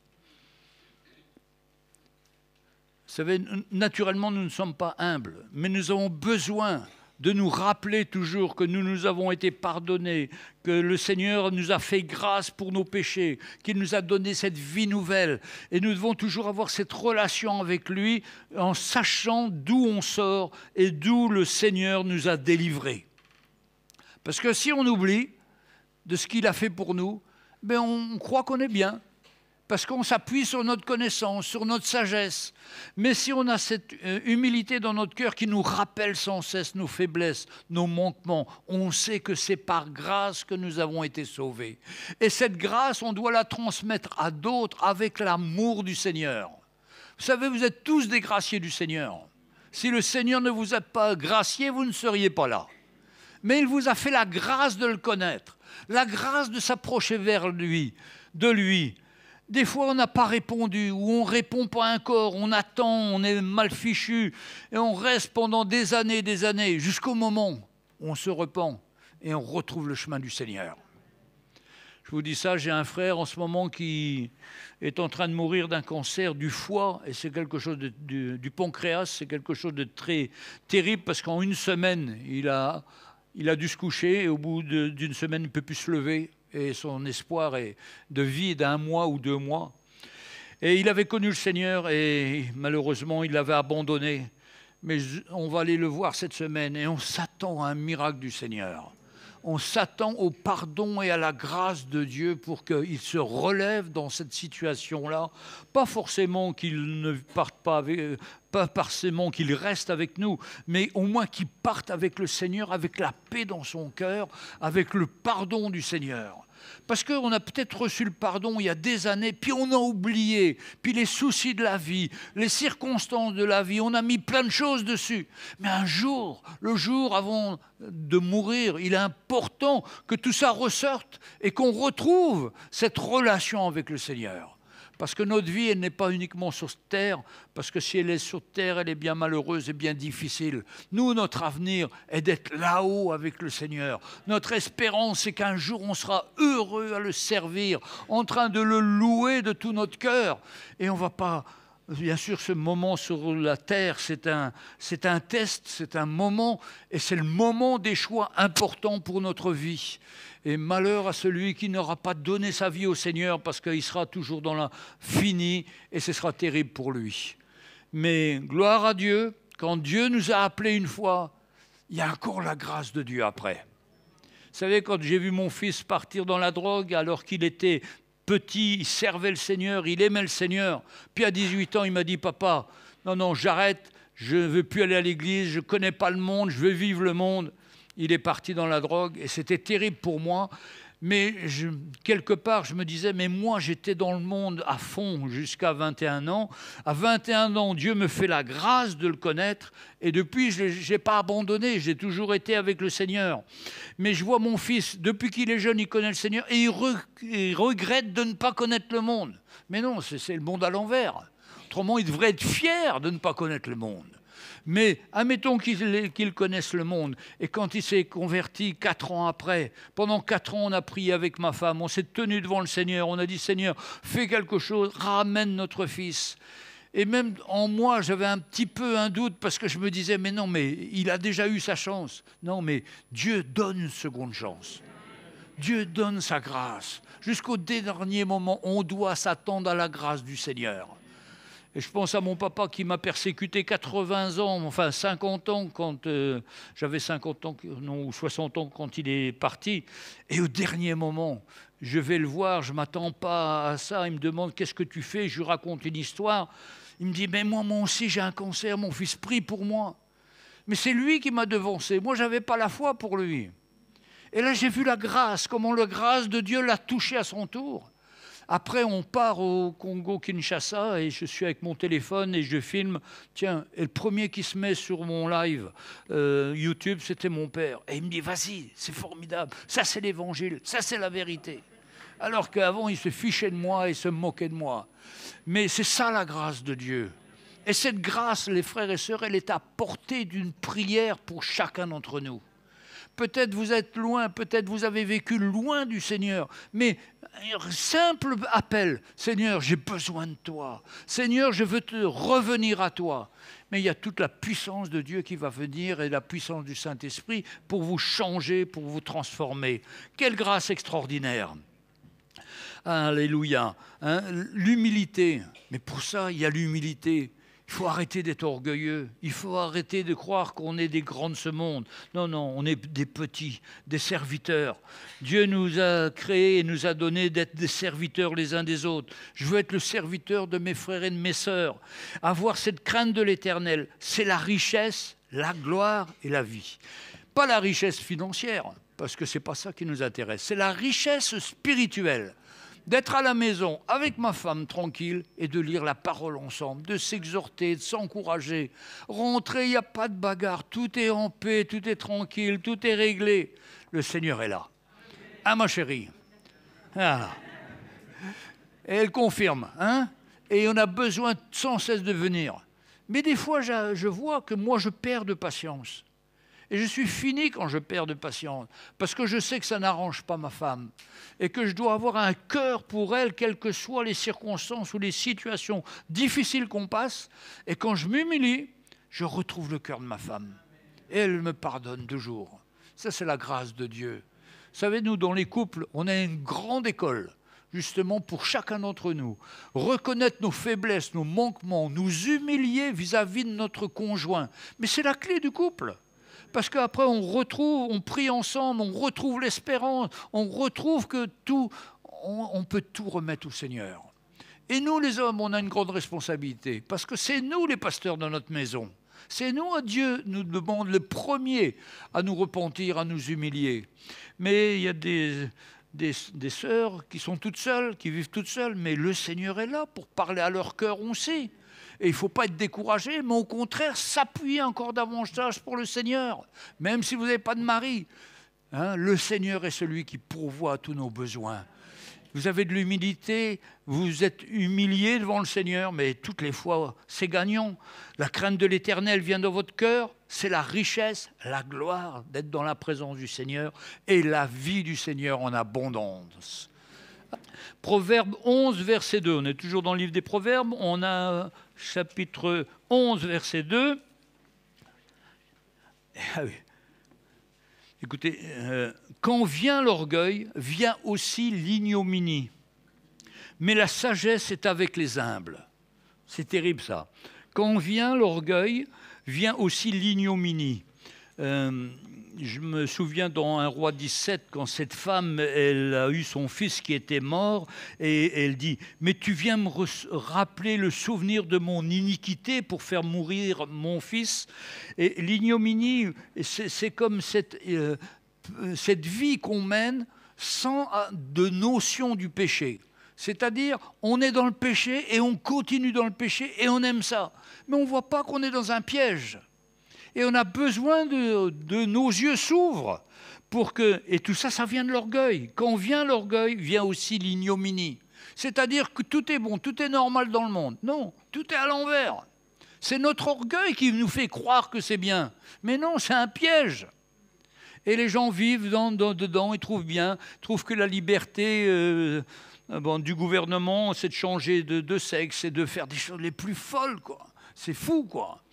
savez, naturellement, nous ne sommes pas humbles, mais nous avons besoin de nous rappeler toujours que nous avons été pardonnés, que le Seigneur nous a fait grâce pour nos péchés, qu'il nous a donné cette vie nouvelle. Et nous devons toujours avoir cette relation avec lui en sachant d'où on sort et d'où le Seigneur nous a délivrés. Parce que si on oublie de ce qu'il a fait pour nous, ben on croit qu'on est bien. Parce qu'on s'appuie sur notre connaissance, sur notre sagesse. Mais si on a cette humilité dans notre cœur qui nous rappelle sans cesse nos faiblesses, nos manquements, on sait que c'est par grâce que nous avons été sauvés. Et cette grâce, on doit la transmettre à d'autres avec l'amour du Seigneur. Vous savez, vous êtes tous des graciés du Seigneur. Si le Seigneur ne vous a pas gracié, vous ne seriez pas là. Mais il vous a fait la grâce de le connaître, la grâce de s'approcher vers lui, de lui. Des fois, on n'a pas répondu, ou on ne répond pas encore, on attend, on est mal fichu, et on reste pendant des années, jusqu'au moment où on se repent et on retrouve le chemin du Seigneur. Je vous dis ça, j'ai un frère en ce moment qui est en train de mourir d'un cancer du foie, et c'est quelque chose du pancréas, c'est quelque chose de très terrible, parce qu'en une semaine, il a dû se coucher, et au bout d'une semaine, il ne peut plus se lever. Et son espoir de vie est d'1 mois ou 2 mois. Et il avait connu le Seigneur et malheureusement, il l'avait abandonné. Mais on va aller le voir cette semaine et on s'attend à un miracle du Seigneur. On s'attend au pardon et à la grâce de Dieu pour qu'il se relève dans cette situation-là. Pas forcément qu'il ne parte pas forcément qu'il reste avec nous, mais au moins qu'il parte avec le Seigneur, avec la paix dans son cœur, avec le pardon du Seigneur. Parce qu'on a peut-être reçu le pardon il y a des années, puis on a oublié, puis les soucis de la vie, les circonstances de la vie, on a mis plein de choses dessus. Mais un jour, le jour avant de mourir, il est important que tout ça ressorte et qu'on retrouve cette relation avec le Seigneur. Parce que notre vie, elle n'est pas uniquement sur cette terre, parce que si elle est sur terre, elle est bien malheureuse et bien difficile. Nous, notre avenir est d'être là-haut avec le Seigneur. Notre espérance, c'est qu'un jour, on sera heureux à le servir, en train de le louer de tout notre cœur. Et on ne va pas... Bien sûr, ce moment sur la terre, c'est un test, c'est un moment, et c'est le moment des choix importants pour notre vie. Et malheur à celui qui n'aura pas donné sa vie au Seigneur, parce qu'il sera toujours dans l'infini, et ce sera terrible pour lui. Mais gloire à Dieu, quand Dieu nous a appelés une fois, il y a encore la grâce de Dieu après. Vous savez, quand j'ai vu mon fils partir dans la drogue, alors qu'il était petit, il servait le Seigneur, il aimait le Seigneur. Puis à 18 ans, il m'a dit, papa, non, j'arrête, je ne veux plus aller à l'église, je ne connais pas le monde, je veux vivre le monde. Il est parti dans la drogue et c'était terrible pour moi. Mais quelque part, je me disais, mais moi, j'étais dans le monde à fond jusqu'à 21 ans. À 21 ans, Dieu me fait la grâce de le connaître. Et depuis, je n'ai pas abandonné. J'ai toujours été avec le Seigneur. Mais je vois mon fils, depuis qu'il est jeune, il connaît le Seigneur. Et il regrette de ne pas connaître le monde. Mais non, c'est le monde à l'envers. Autrement, il devrait être fier de ne pas connaître le monde. Mais admettons qu'il connaisse le monde. Et quand il s'est converti 4 ans après, pendant 4 ans, on a prié avec ma femme, on s'est tenu devant le Seigneur, on a dit, Seigneur, fais quelque chose, ramène notre fils. Et même en moi, j'avais un petit peu un doute parce que je me disais, mais non, mais il a déjà eu sa chance. Non, mais Dieu donne une seconde chance. Dieu donne sa grâce. Jusqu'au dernier moment, on doit s'attendre à la grâce du Seigneur. Et je pense à mon papa qui m'a persécuté 80 ans, enfin 50 ans quand j'avais 50 ans, non, ou 60 ans quand il est parti. Et au dernier moment, je vais le voir, je ne m'attends pas à ça. Il me demande, qu'est-ce que tu fais? Je lui raconte une histoire. Il me dit, mais moi aussi j'ai un cancer, mon fils prie pour moi. Mais c'est lui qui m'a devancé. Moi, je n'avais pas la foi pour lui. Et là, j'ai vu la grâce, comment la grâce de Dieu l'a touché à son tour. Après, on part au Congo-Kinshasa et je suis avec mon téléphone et je filme. Tiens, et le premier qui se met sur mon live YouTube, c'était mon père. Et il me dit, vas-y, c'est formidable. Ça, c'est l'évangile. Ça, c'est la vérité. Alors qu'avant, il se fichait de moi et se moquait de moi. Mais c'est ça la grâce de Dieu. Et cette grâce, les frères et sœurs, elle est à portée d'une prière pour chacun d'entre nous. peut-être vous êtes loin, peut-être vous avez vécu loin du Seigneur, mais un simple appel, Seigneur, j'ai besoin de toi. Seigneur, je veux te revenir à toi. Mais il y a toute la puissance de Dieu qui va venir et la puissance du Saint-Esprit pour vous changer, pour vous transformer. Quelle grâce extraordinaire! Alléluia. Hein, l'humilité. Mais pour ça, il y a l'humilité. Il faut arrêter d'être orgueilleux. Il faut arrêter de croire qu'on est des grands de ce monde. Non, non, on est des petits, des serviteurs. Dieu nous a créés et nous a donné d'être des serviteurs les uns des autres. Je veux être le serviteur de mes frères et de mes sœurs. Avoir cette crainte de l'Éternel, c'est la richesse, la gloire et la vie. Pas la richesse financière, parce que ce n'est pas ça qui nous intéresse. C'est la richesse spirituelle. D'être à la maison avec ma femme tranquille et de lire la parole ensemble, de s'exhorter, de s'encourager. Rentrer, il n'y a pas de bagarre, tout est en paix, tout est tranquille, tout est réglé. Le Seigneur est là. Ah, ma chérie. Ah. Et elle confirme, hein? Et on a besoin sans cesse de venir. Mais des fois, je vois que moi, je perds de patience. Et je suis fini quand je perds de patience, parce que je sais que ça n'arrange pas ma femme, et que je dois avoir un cœur pour elle, quelles que soient les circonstances ou les situations difficiles qu'on passe. Et quand je m'humilie, je retrouve le cœur de ma femme. Et elle me pardonne toujours. Ça, c'est la grâce de Dieu. Vous savez, nous, dans les couples, on a une grande école, justement pour chacun d'entre nous. Reconnaître nos faiblesses, nos manquements, nous humilier vis-à-vis de notre conjoint. Mais c'est la clé du couple. Parce qu'après, on prie ensemble, on retrouve l'espérance, on retrouve que tout, on peut tout remettre au Seigneur. Et nous, les hommes, on a une grande responsabilité, parce que c'est nous les pasteurs de notre maison. C'est nous, Dieu nous demande le premier à nous repentir, à nous humilier. Mais il y a des sœurs qui sont toutes seules, qui vivent toutes seules, mais le Seigneur est là pour parler à leur cœur aussi. Et il ne faut pas être découragé, mais au contraire, s'appuyer encore davantage pour le Seigneur. Même si vous n'avez pas de mari, hein, le Seigneur est celui qui pourvoit à tous nos besoins. Vous avez de l'humilité, vous êtes humilié devant le Seigneur, mais toutes les fois, c'est gagnant. La crainte de l'Éternel vient dans votre cœur, c'est la richesse, la gloire d'être dans la présence du Seigneur et la vie du Seigneur en abondance. Proverbe 11, verset 2. On est toujours dans le livre des Proverbes. On a chapitre 11, verset 2. Ah oui. Écoutez, quand vient l'orgueil, vient aussi l'ignominie. Mais la sagesse est avec les humbles. C'est terrible ça. Quand vient l'orgueil, vient aussi l'ignominie. Je me souviens dans un roi 17, quand cette femme, elle a eu son fils qui était mort, et elle dit « Mais tu viens me rappeler le souvenir de mon iniquité pour faire mourir mon fils ?» Et l'ignominie, c'est comme cette vie qu'on mène sans de notion du péché. C'est-à-dire, on est dans le péché et on continue dans le péché et on aime ça. Mais on ne voit pas qu'on est dans un piège. Et on a besoin de nos yeux s'ouvrent pour que... Et tout ça, ça vient de l'orgueil. Quand vient l'orgueil, vient aussi l'ignominie. C'est-à-dire que tout est bon, tout est normal dans le monde. Non, tout est à l'envers. C'est notre orgueil qui nous fait croire que c'est bien. Mais non, c'est un piège. Et les gens vivent dedans, ils trouvent bien, trouvent que la liberté du gouvernement, c'est de changer de sexe, c'est de faire des choses les plus folles, quoi. C'est fou, quoi.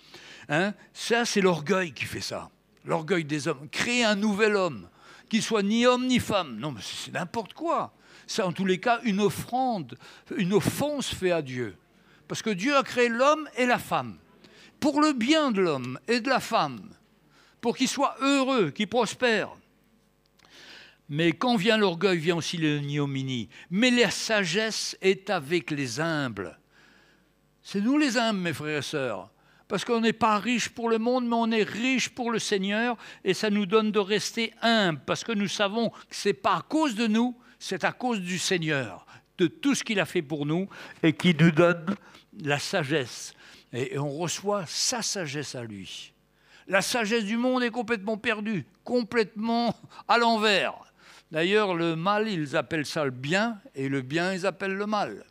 Hein? Ça, c'est l'orgueil qui fait ça. L'orgueil des hommes. Créer un nouvel homme, qui soit ni homme ni femme. Non, mais c'est n'importe quoi. C'est en tous les cas une offrande, une offense faite à Dieu. Parce que Dieu a créé l'homme et la femme. Pour le bien de l'homme et de la femme. Pour qu'ils soient heureux, qu'ils prospèrent. Mais quand vient l'orgueil, vient aussi l'ignominie. Mais la sagesse est avec les humbles. C'est nous les humbles, mes frères et sœurs. Parce qu'on n'est pas riche pour le monde, mais on est riche pour le Seigneur. Et ça nous donne de rester humbles, parce que nous savons que ce n'est pas à cause de nous, c'est à cause du Seigneur, de tout ce qu'il a fait pour nous, et qui nous donne la sagesse. Et on reçoit sa sagesse à lui. La sagesse du monde est complètement perdue, complètement à l'envers. D'ailleurs, le mal, ils appellent ça le bien, et le bien, ils appellent le mal.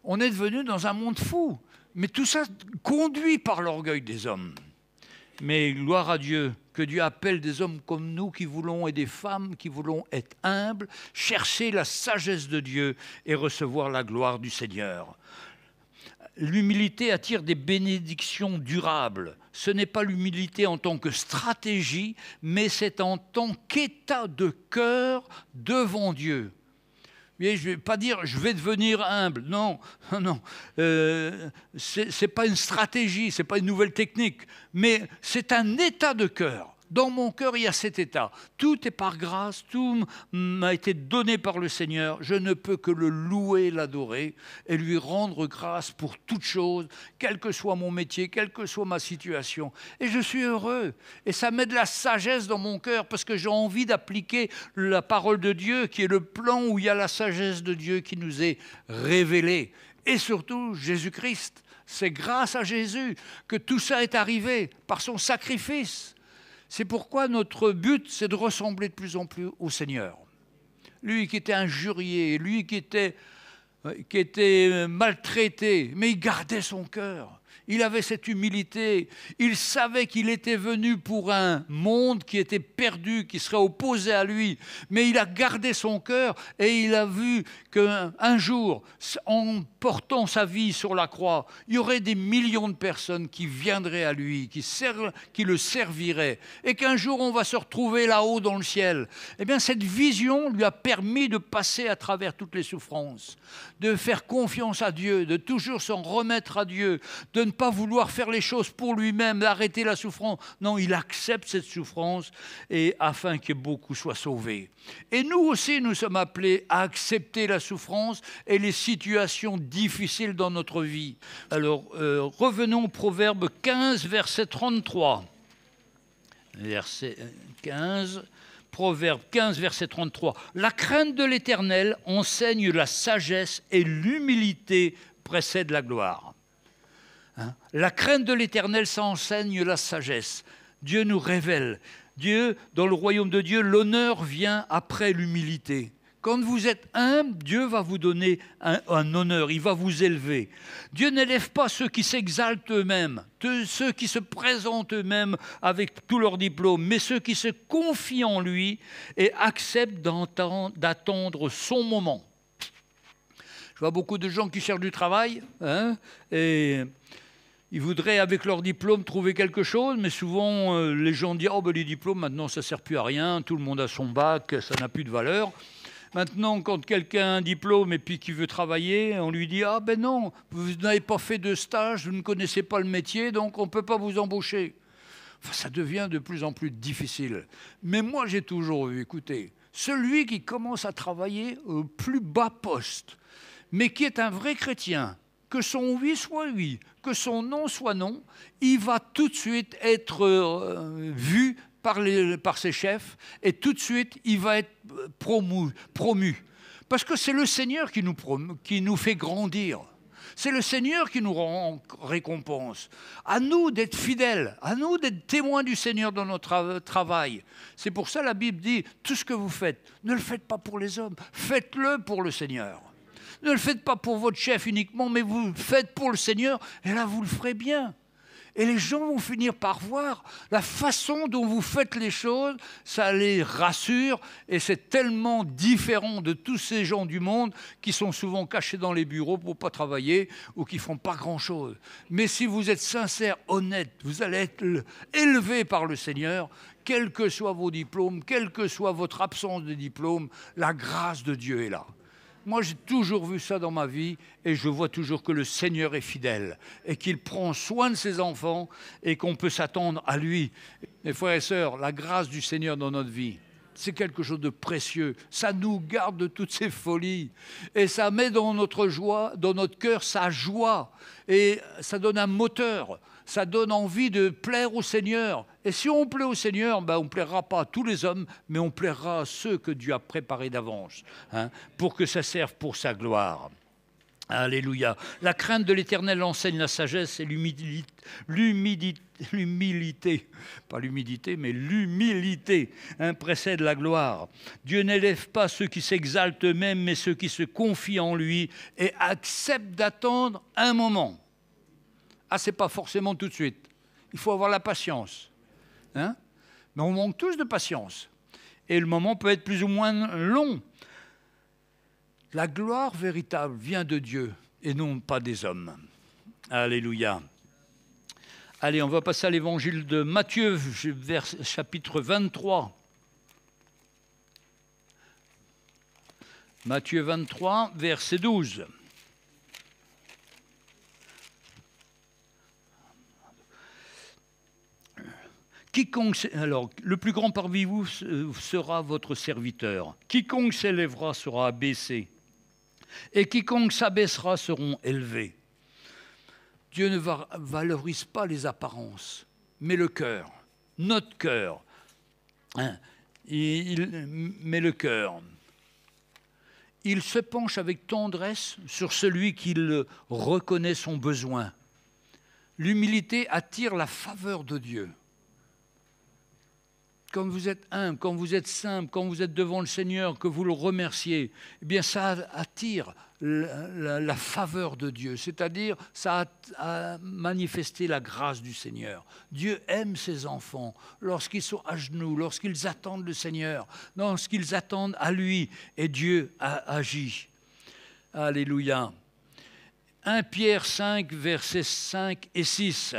On est devenu dans un monde fou. Mais tout ça conduit par l'orgueil des hommes. Mais gloire à Dieu, que Dieu appelle des hommes comme nous qui voulons et des femmes qui voulons être humbles, chercher la sagesse de Dieu et recevoir la gloire du Seigneur. L'humilité attire des bénédictions durables. Ce n'est pas l'humilité en tant que stratégie, mais c'est en tant qu'état de cœur devant Dieu. Mais je ne vais pas dire « je vais devenir humble ». Non, non. Ce n'est pas une stratégie, ce n'est pas une nouvelle technique, mais c'est un état de cœur. Dans mon cœur, il y a cet état. Tout est par grâce, tout m'a été donné par le Seigneur. Je ne peux que le louer, l'adorer et lui rendre grâce pour toute chose, quel que soit mon métier, quelle que soit ma situation. Et je suis heureux. Et ça met de la sagesse dans mon cœur parce que j'ai envie d'appliquer la parole de Dieu qui est le plan où il y a la sagesse de Dieu qui nous est révélée. Et surtout, Jésus-Christ. C'est grâce à Jésus que tout ça est arrivé par son sacrifice. C'est pourquoi notre but, c'est de ressembler de plus en plus au Seigneur. Lui qui était injurié, lui qui était maltraité, mais il gardait son cœur. Il avait cette humilité. Il savait qu'il était venu pour un monde qui était perdu, qui serait opposé à lui. Mais il a gardé son cœur et il a vu qu'un jour, en portant sa vie sur la croix, il y aurait des millions de personnes qui viendraient à lui, qui le serviraient. Et qu'un jour, on va se retrouver là-haut dans le ciel. Eh bien, cette vision lui a permis de passer à travers toutes les souffrances, de faire confiance à Dieu, de toujours s'en remettre à Dieu, de ne pas vouloir faire les choses pour lui-même, d'arrêter la souffrance. Non, il accepte cette souffrance et afin que beaucoup soient sauvés. Et nous aussi, nous sommes appelés à accepter la souffrance et les situations difficiles dans notre vie. Alors, revenons au Proverbe 15, verset 33. Verset 15, Proverbe 15, verset 33. La crainte de l'Éternel enseigne la sagesse et l'humilité précède la gloire. La crainte de l'Éternel, ça enseigne la sagesse. Dieu nous révèle. Dieu, dans le royaume de Dieu, l'honneur vient après l'humilité. Quand vous êtes humble, Dieu va vous donner un honneur, il va vous élever. Dieu n'élève pas ceux qui s'exaltent eux-mêmes, ceux qui se présentent eux-mêmes avec tous leurs diplômes, mais ceux qui se confient en lui et acceptent d'attendre son moment. Je vois beaucoup de gens qui cherchent du travail, et ils voudraient, avec leur diplôme, trouver quelque chose, mais souvent, les gens disent « Oh, ben, les diplômes, maintenant, ça ne sert plus à rien, tout le monde a son bac, ça n'a plus de valeur. » Maintenant, quand quelqu'un a un diplôme et puis qui veut travailler, on lui dit « Ah ben non, vous n'avez pas fait de stage, vous ne connaissez pas le métier, donc on ne peut pas vous embaucher. » Enfin, ça devient de plus en plus difficile. Mais moi, j'ai toujours vu, écoutez, celui qui commence à travailler au plus bas poste, mais qui est un vrai chrétien, que son oui soit oui, que son non soit non, il va tout de suite être vu par ses chefs et tout de suite, il va être promu. Parce que c'est le Seigneur qui nous fait grandir. C'est le Seigneur qui nous rend récompense. À nous d'être fidèles, à nous d'être témoins du Seigneur dans notre travail. C'est pour ça la Bible dit, tout ce que vous faites, ne le faites pas pour les hommes, faites-le pour le Seigneur. Ne le faites pas pour votre chef uniquement, mais vous le faites pour le Seigneur, et là, vous le ferez bien. Et les gens vont finir par voir la façon dont vous faites les choses, ça les rassure, et c'est tellement différent de tous ces gens du monde qui sont souvent cachés dans les bureaux pour ne pas travailler ou qui ne font pas grand-chose. Mais si vous êtes sincère, honnête, vous allez être élevé par le Seigneur, quels que soient vos diplômes, quelle que soit votre absence de diplôme, la grâce de Dieu est là. Moi, j'ai toujours vu ça dans ma vie et je vois toujours que le Seigneur est fidèle et qu'il prend soin de ses enfants et qu'on peut s'attendre à lui. Mes frères et sœurs, la grâce du Seigneur dans notre vie, c'est quelque chose de précieux. Ça nous garde de toutes ces folies et ça met dans notre joie, dans notre cœur, sa joie et ça donne un moteur. Ça donne envie de plaire au Seigneur. Et si on plaît au Seigneur, ben on ne plaira pas à tous les hommes, mais on plaira à ceux que Dieu a préparés d'avance, pour que ça serve pour sa gloire. Alléluia. La crainte de l'Éternel enseigne la sagesse et l'humilité. Pas l'humidité, mais l'humilité précède la gloire. Dieu n'élève pas ceux qui s'exaltent eux-mêmes, mais ceux qui se confient en lui et acceptent d'attendre un moment. Ah, ce n'est pas forcément tout de suite. Il faut avoir la patience. hein? Mais on manque tous de patience. Et le moment peut être plus ou moins long. La gloire véritable vient de Dieu et non pas des hommes. Alléluia. Allez, on va passer à l'évangile de Matthieu, chapitre 23. Matthieu 23, verset 12. Alors, le plus grand parmi vous sera votre serviteur. Quiconque s'élèvera sera abaissé, et quiconque s'abaissera seront élevés. Dieu ne valorise pas les apparences, mais le cœur, notre cœur. Mais le cœur. Il se penche avec tendresse sur celui qui reconnaît son besoin. L'humilité attire la faveur de Dieu. Quand vous êtes humble, quand vous êtes simple, quand vous êtes devant le Seigneur, que vous le remerciez, eh bien ça attire la faveur de Dieu, c'est-à-dire ça a manifesté la grâce du Seigneur. Dieu aime ses enfants lorsqu'ils sont à genoux, lorsqu'ils attendent le Seigneur, lorsqu'ils attendent à lui, et Dieu a agi. Alléluia. 1 Pierre 5, versets 5 et 6.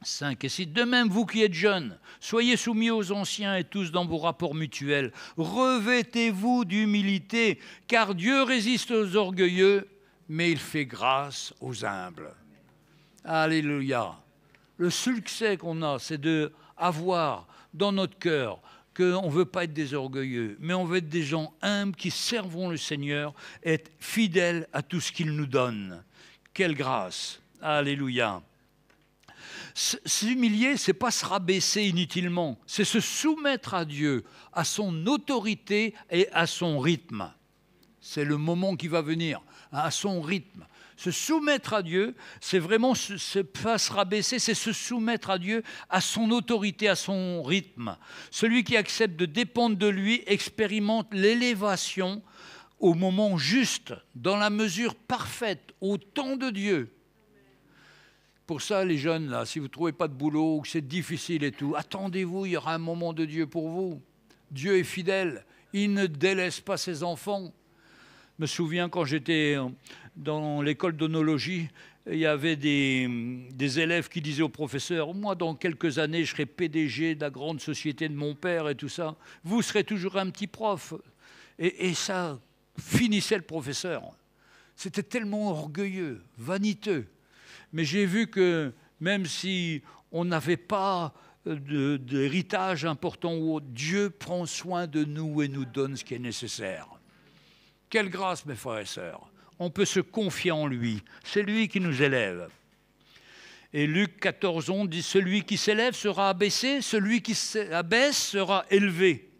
5 et 6. De même, vous qui êtes jeunes, soyez soumis aux anciens et tous dans vos rapports mutuels. Revêtez-vous d'humilité, car Dieu résiste aux orgueilleux, mais il fait grâce aux humbles. Alléluia. Le succès qu'on a, c'est d'avoir dans notre cœur qu'on ne veut pas être des orgueilleux, mais on veut être des gens humbles qui servent le Seigneur, être fidèles à tout ce qu'il nous donne. Quelle grâce. Alléluia. S'humilier, ce n'est pas se rabaisser inutilement, c'est se soumettre à Dieu, à son autorité et à son rythme. C'est le moment qui va venir, à son rythme. Se soumettre à Dieu, c'est vraiment pas se rabaisser, c'est se soumettre à Dieu, à son autorité, à son rythme. Celui qui accepte de dépendre de lui expérimente l'élévation au moment juste, dans la mesure parfaite, au temps de Dieu. Pour ça, les jeunes, là, si vous ne trouvez pas de boulot ou que c'est difficile et tout, attendez-vous, il y aura un moment de Dieu pour vous. Dieu est fidèle, il ne délaisse pas ses enfants. Je me souviens quand j'étais dans l'école d'onologie, il y avait des élèves qui disaient au professeur « Moi, dans quelques années, je serai PDG de la grande société de mon père et tout ça. Vous serez toujours un petit prof. » Et ça finissait le professeur. C'était tellement orgueilleux, vaniteux. Mais j'ai vu que même si on n'avait pas d'héritage important ou autre, Dieu prend soin de nous et nous donne ce qui est nécessaire. Quelle grâce, mes frères et sœurs. On peut se confier en lui. C'est lui qui nous élève. Et Luc 14, 11 dit « Celui qui s'élève sera abaissé, celui qui s'abaisse sera élevé. »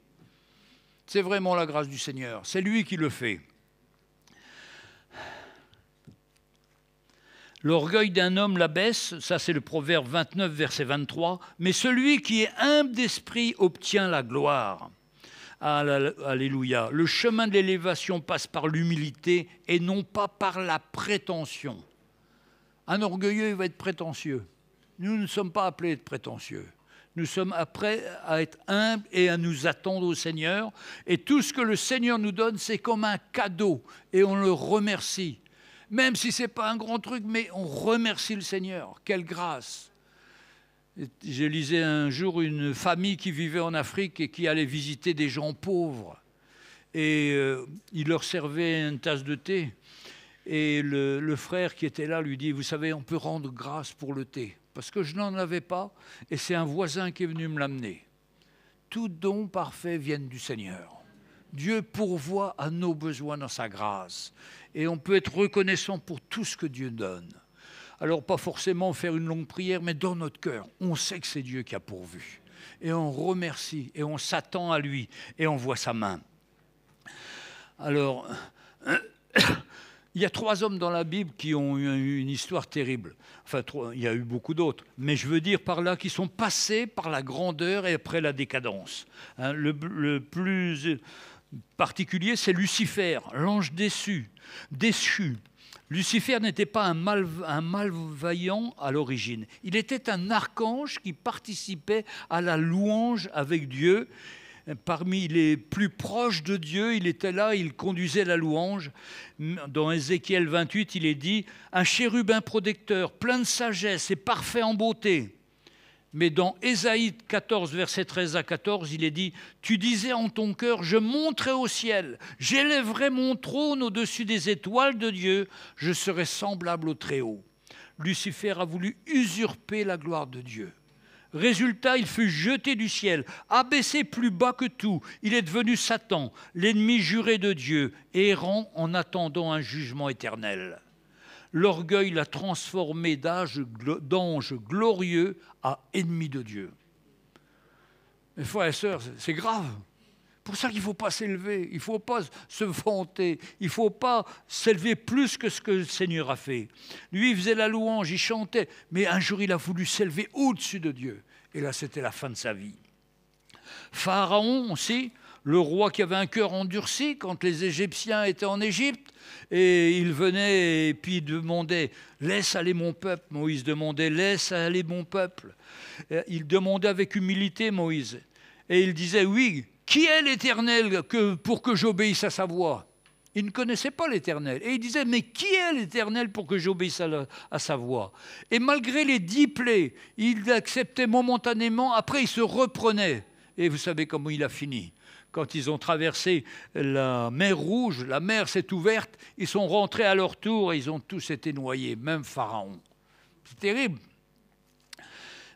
C'est vraiment la grâce du Seigneur. C'est lui qui le fait. L'orgueil d'un homme l'abaisse, ça c'est le proverbe 29, verset 23, mais celui qui est humble d'esprit obtient la gloire. Alléluia. Le chemin de l'élévation passe par l'humilité et non pas par la prétention. Un orgueilleux, il va être prétentieux. Nous ne sommes pas appelés à être prétentieux. Nous sommes prêts à être humbles et à nous attendre au Seigneur. Et tout ce que le Seigneur nous donne, c'est comme un cadeau et on le remercie. Même si ce n'est pas un grand truc, mais on remercie le Seigneur. Quelle grâce! Je lisais un jour une famille qui vivait en Afrique et qui allait visiter des gens pauvres. Et il leur servait une tasse de thé. Et le frère qui était là lui dit « Vous savez, on peut rendre grâce pour le thé. Parce que je n'en avais pas et c'est un voisin qui est venu me l'amener. » Tout don parfait vient du Seigneur. Dieu pourvoit à nos besoins dans sa grâce. Et on peut être reconnaissant pour tout ce que Dieu donne. Alors, pas forcément faire une longue prière, mais dans notre cœur, on sait que c'est Dieu qui a pourvu. Et on remercie, et on s'attend à lui, et on voit sa main. Alors, il y a 3 hommes dans la Bible qui ont eu une histoire terrible. Enfin, il y a eu beaucoup d'autres. Mais je veux dire par là qui sont passés par la grandeur et après la décadence. Le plus particulier, c'est Lucifer, l'ange déchu. Lucifer n'était pas un malveillant à l'origine. Il était un archange qui participait à la louange avec Dieu. Parmi les plus proches de Dieu, il était là, il conduisait la louange. Dans Ézéchiel 28, il est dit « Un chérubin protecteur, plein de sagesse et parfait en beauté ». Mais dans Ésaïe 14, versets 13 à 14, il est dit « Tu disais en ton cœur, je monterai au ciel, j'élèverai mon trône au-dessus des étoiles de Dieu, je serai semblable au Très-Haut. » Lucifer a voulu usurper la gloire de Dieu. Résultat, il fut jeté du ciel, abaissé plus bas que tout. Il est devenu Satan, l'ennemi juré de Dieu, errant en attendant un jugement éternel. L'orgueil l'a transformé d'ange glorieux à ennemi de Dieu. Mes frères et sœurs, c'est grave. C'est pour ça qu'il ne faut pas s'élever, il ne faut pas se vanter, il ne faut pas s'élever plus que ce que le Seigneur a fait. Lui, il faisait la louange, il chantait, mais un jour, il a voulu s'élever au-dessus de Dieu. Et là, c'était la fin de sa vie. Pharaon aussi, le roi qui avait un cœur endurci quand les Égyptiens étaient en Égypte, et il venait et puis demandait « Laisse aller mon peuple ». Moïse demandait « Laisse aller mon peuple ». Il demandait avec humilité, Moïse. Et il disait « Oui, qui est l'Éternel pour que j'obéisse à sa voix ?» Il ne connaissait pas l'Éternel. Et il disait « Mais qui est l'Éternel pour que j'obéisse à sa voix ?» Et malgré les 10 plaies, il acceptait momentanément, après il se reprenait. Et vous savez comment il a fini. Quand ils ont traversé la mer Rouge, la mer s'est ouverte, ils sont rentrés à leur tour et ils ont tous été noyés, même Pharaon. C'est terrible.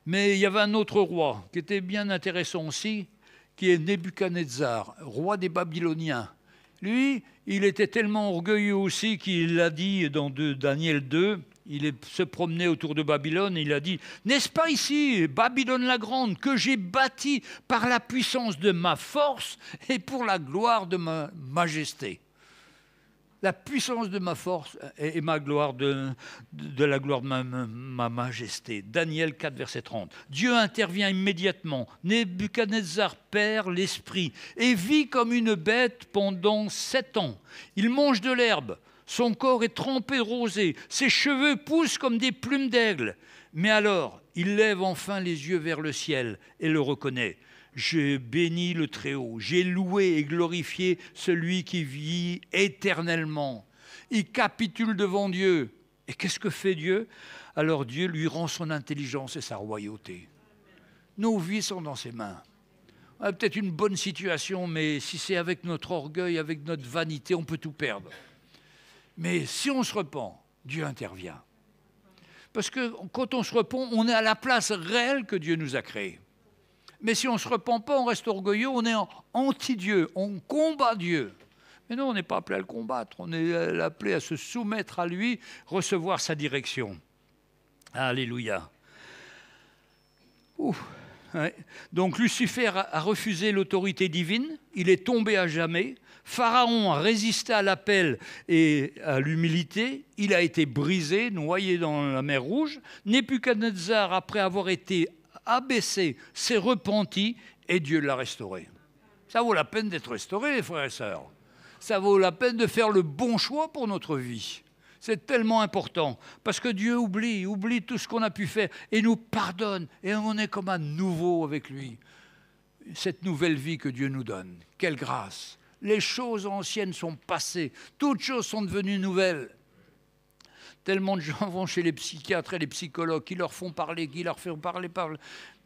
Mais il y avait un autre roi qui était bien intéressant aussi, qui est Nebuchadnezzar, roi des Babyloniens. Lui, il était tellement orgueilleux aussi qu'il a dit dans Daniel 2, il se promenait autour de Babylone et il a dit « N'est-ce pas ici, Babylone la grande, que j'ai bâti par la puissance de ma force et pour la gloire de ma majesté ?» La puissance de ma force et ma gloire de la gloire de ma majesté. Daniel 4, verset 30. Dieu intervient immédiatement. Nebuchadnezzar perd l'esprit et vit comme une bête pendant 7 ans. Il mange de l'herbe. Son corps est trempé de rosée, ses cheveux poussent comme des plumes d'aigle. Mais alors, il lève enfin les yeux vers le ciel et le reconnaît. J'ai béni le Très-Haut, j'ai loué et glorifié celui qui vit éternellement. Il capitule devant Dieu. Et qu'est-ce que fait Dieu? Alors Dieu lui rend son intelligence et sa royauté. Nos vies sont dans ses mains. On a peut-être une bonne situation, mais si c'est avec notre orgueil, avec notre vanité, on peut tout perdre. Mais si on se repent, Dieu intervient. Parce que quand on se repent, on est à la place réelle que Dieu nous a créée. Mais si on ne se repent pas, on reste orgueilleux, on est anti-Dieu, on combat Dieu. Mais non, on n'est pas appelé à le combattre, on est appelé à se soumettre à lui, recevoir sa direction. Alléluia. Ouais. Donc Lucifer a refusé l'autorité divine, il est tombé à jamais. Pharaon a résisté à l'appel et à l'humilité. Il a été brisé, noyé dans la mer Rouge. Nebuchadnezzar, après avoir été abaissé, s'est repenti et Dieu l'a restauré. Ça vaut la peine d'être restauré, frères et sœurs. Ça vaut la peine de faire le bon choix pour notre vie. C'est tellement important parce que Dieu oublie tout ce qu'on a pu faire et nous pardonne et on est comme à nouveau avec lui. Cette nouvelle vie que Dieu nous donne, quelle grâce! Les choses anciennes sont passées, toutes choses sont devenues nouvelles. Tellement de gens vont chez les psychiatres et les psychologues qui leur font parler,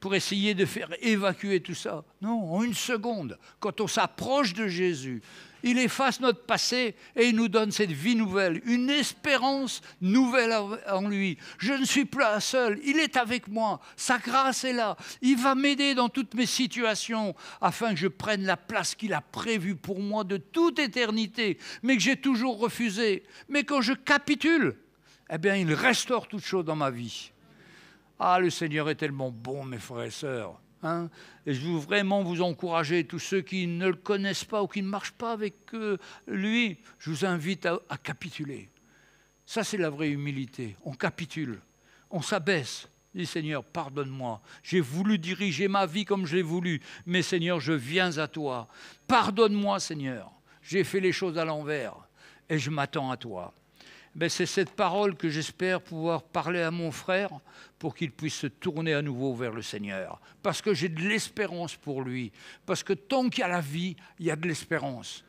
pour essayer de faire évacuer tout ça. Non, en une seconde, quand on s'approche de Jésus, il efface notre passé et il nous donne cette vie nouvelle, une espérance nouvelle en lui. Je ne suis plus seul, il est avec moi, sa grâce est là. Il va m'aider dans toutes mes situations afin que je prenne la place qu'il a prévue pour moi de toute éternité, mais que j'ai toujours refusé. Mais quand je capitule, eh bien, il restaure toutes choses dans ma vie. Ah, le Seigneur est tellement bon, mes frères et sœurs. Hein? Et je veux vraiment vous encourager, tous ceux qui ne le connaissent pas ou qui ne marchent pas avec lui, je vous invite à capituler. Ça, c'est la vraie humilité. On capitule, on s'abaisse. Dis, Seigneur, pardonne-moi. J'ai voulu diriger ma vie comme je l'ai voulu, mais Seigneur, je viens à toi. Pardonne-moi, Seigneur. J'ai fait les choses à l'envers et je m'attends à toi. c'est cette parole que j'espère pouvoir parler à mon frère pour qu'il puisse se tourner à nouveau vers le Seigneur. Parce que j'ai de l'espérance pour lui. Parce que tant qu'il y a la vie, il y a de l'espérance.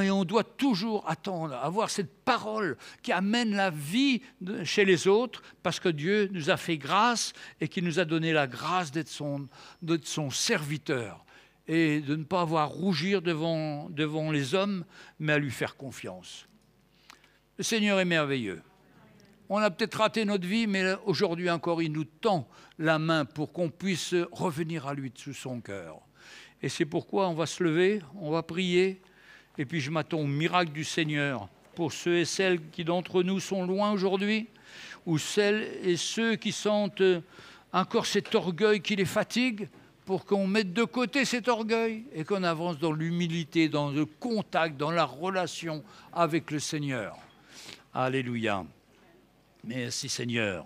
Et on doit toujours attendre, avoir cette parole qui amène la vie chez les autres, parce que Dieu nous a fait grâce et qu'il nous a donné la grâce d'être son serviteur et de ne pas avoir à rougir devant les hommes, mais à lui faire confiance. Le Seigneur est merveilleux. On a peut-être raté notre vie, mais aujourd'hui encore, il nous tend la main pour qu'on puisse revenir à lui de sous son cœur. Et c'est pourquoi on va se lever, on va prier. Et puis je m'attends au miracle du Seigneur pour ceux et celles qui d'entre nous sont loin aujourd'hui, ou celles et ceux qui sentent encore cet orgueil qui les fatigue, pour qu'on mette de côté cet orgueil et qu'on avance dans l'humilité, dans le contact, dans la relation avec le Seigneur. Alléluia. Merci Seigneur.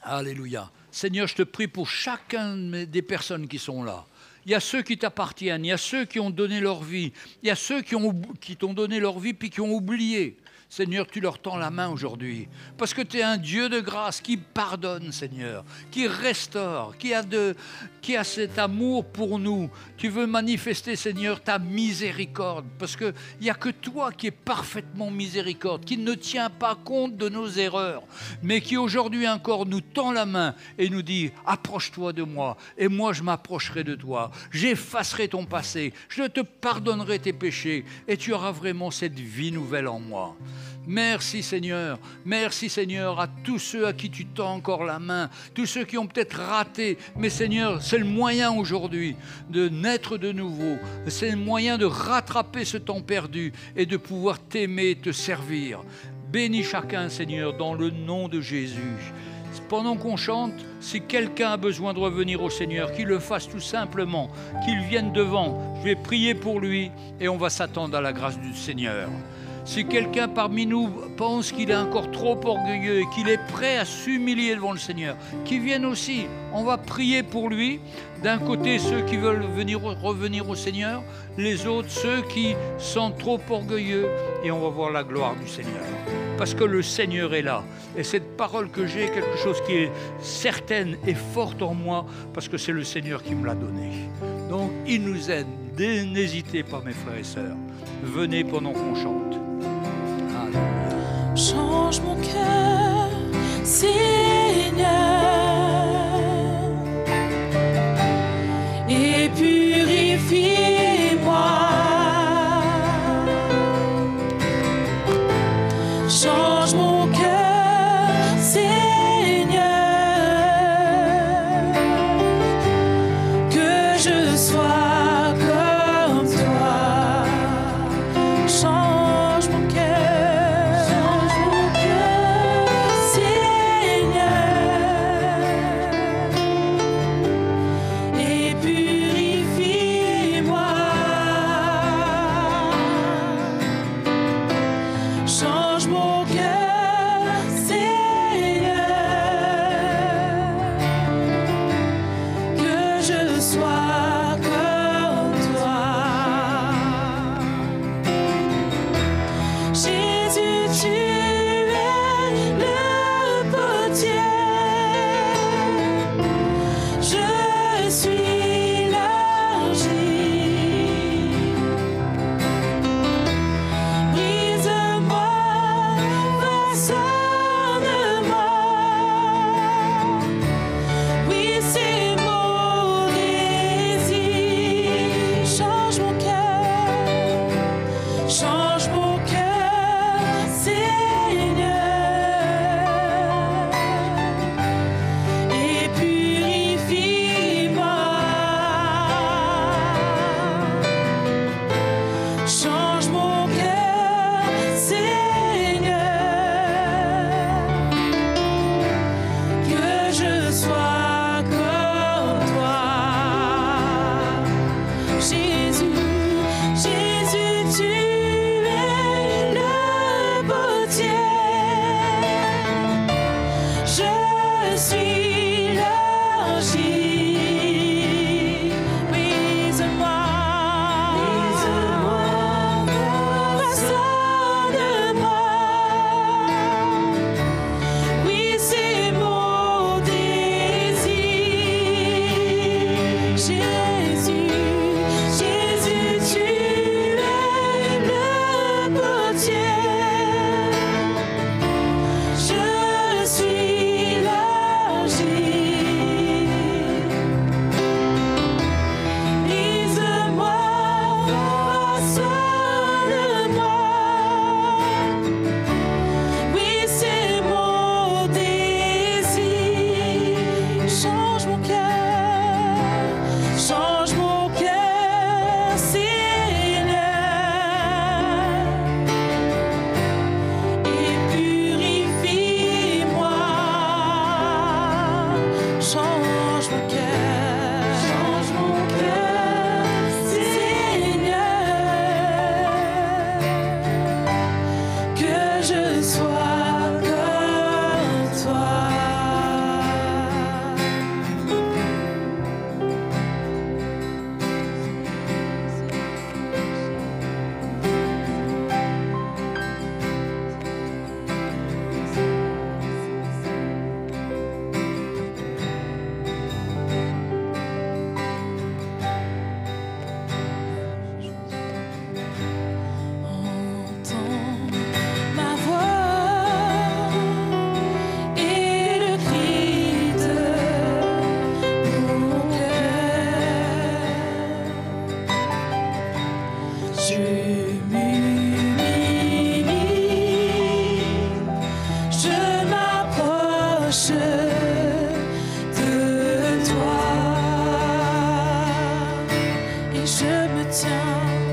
Alléluia. Seigneur, je te prie pour chacun des personnes qui sont là. Il y a ceux qui t'appartiennent, il y a ceux qui ont donné leur vie, il y a ceux qui t'ont donné leur vie puis qui ont oublié. Seigneur, tu leur tends la main aujourd'hui, parce que tu es un Dieu de grâce qui pardonne, Seigneur, qui restaure, qui a cet amour pour nous. Tu veux manifester, Seigneur, ta miséricorde, parce qu'il n'y a que toi qui es parfaitement miséricorde, qui ne tient pas compte de nos erreurs, mais qui aujourd'hui encore nous tend la main et nous dit « Approche-toi de moi, et moi je m'approcherai de toi. J'effacerai ton passé, je te pardonnerai tes péchés, et tu auras vraiment cette vie nouvelle en moi. » Merci Seigneur à tous ceux à qui tu tends encore la main, tous ceux qui ont peut-être raté, mais Seigneur, c'est le moyen aujourd'hui de naître de nouveau, c'est le moyen de rattraper ce temps perdu et de pouvoir t'aimer et te servir. Bénis chacun Seigneur dans le nom de Jésus. Pendant qu'on chante, si quelqu'un a besoin de revenir au Seigneur, qu'il le fasse tout simplement, qu'il vienne devant. Je vais prier pour lui et on va s'attendre à la grâce du Seigneur. Si quelqu'un parmi nous pense qu'il est encore trop orgueilleux et qu'il est prêt à s'humilier devant le Seigneur, qu'il vienne aussi. On va prier pour lui. D'un côté, ceux qui veulent revenir au Seigneur, les autres, ceux qui sont trop orgueilleux. Et on va voir la gloire du Seigneur. Parce que le Seigneur est là. Et cette parole que j'ai est quelque chose qui est certaine et forte en moi, parce que c'est le Seigneur qui me l'a donnée. Donc, il nous aide. N'hésitez pas, mes frères et sœurs. Venez pendant qu'on chante. Change mon cœur, Seigneur, et purifie-moi. Change mon cœur, Seigneur, que je sois comme toi. Change mon cœur. Je m'humilie, je m'approche de toi et je me tiens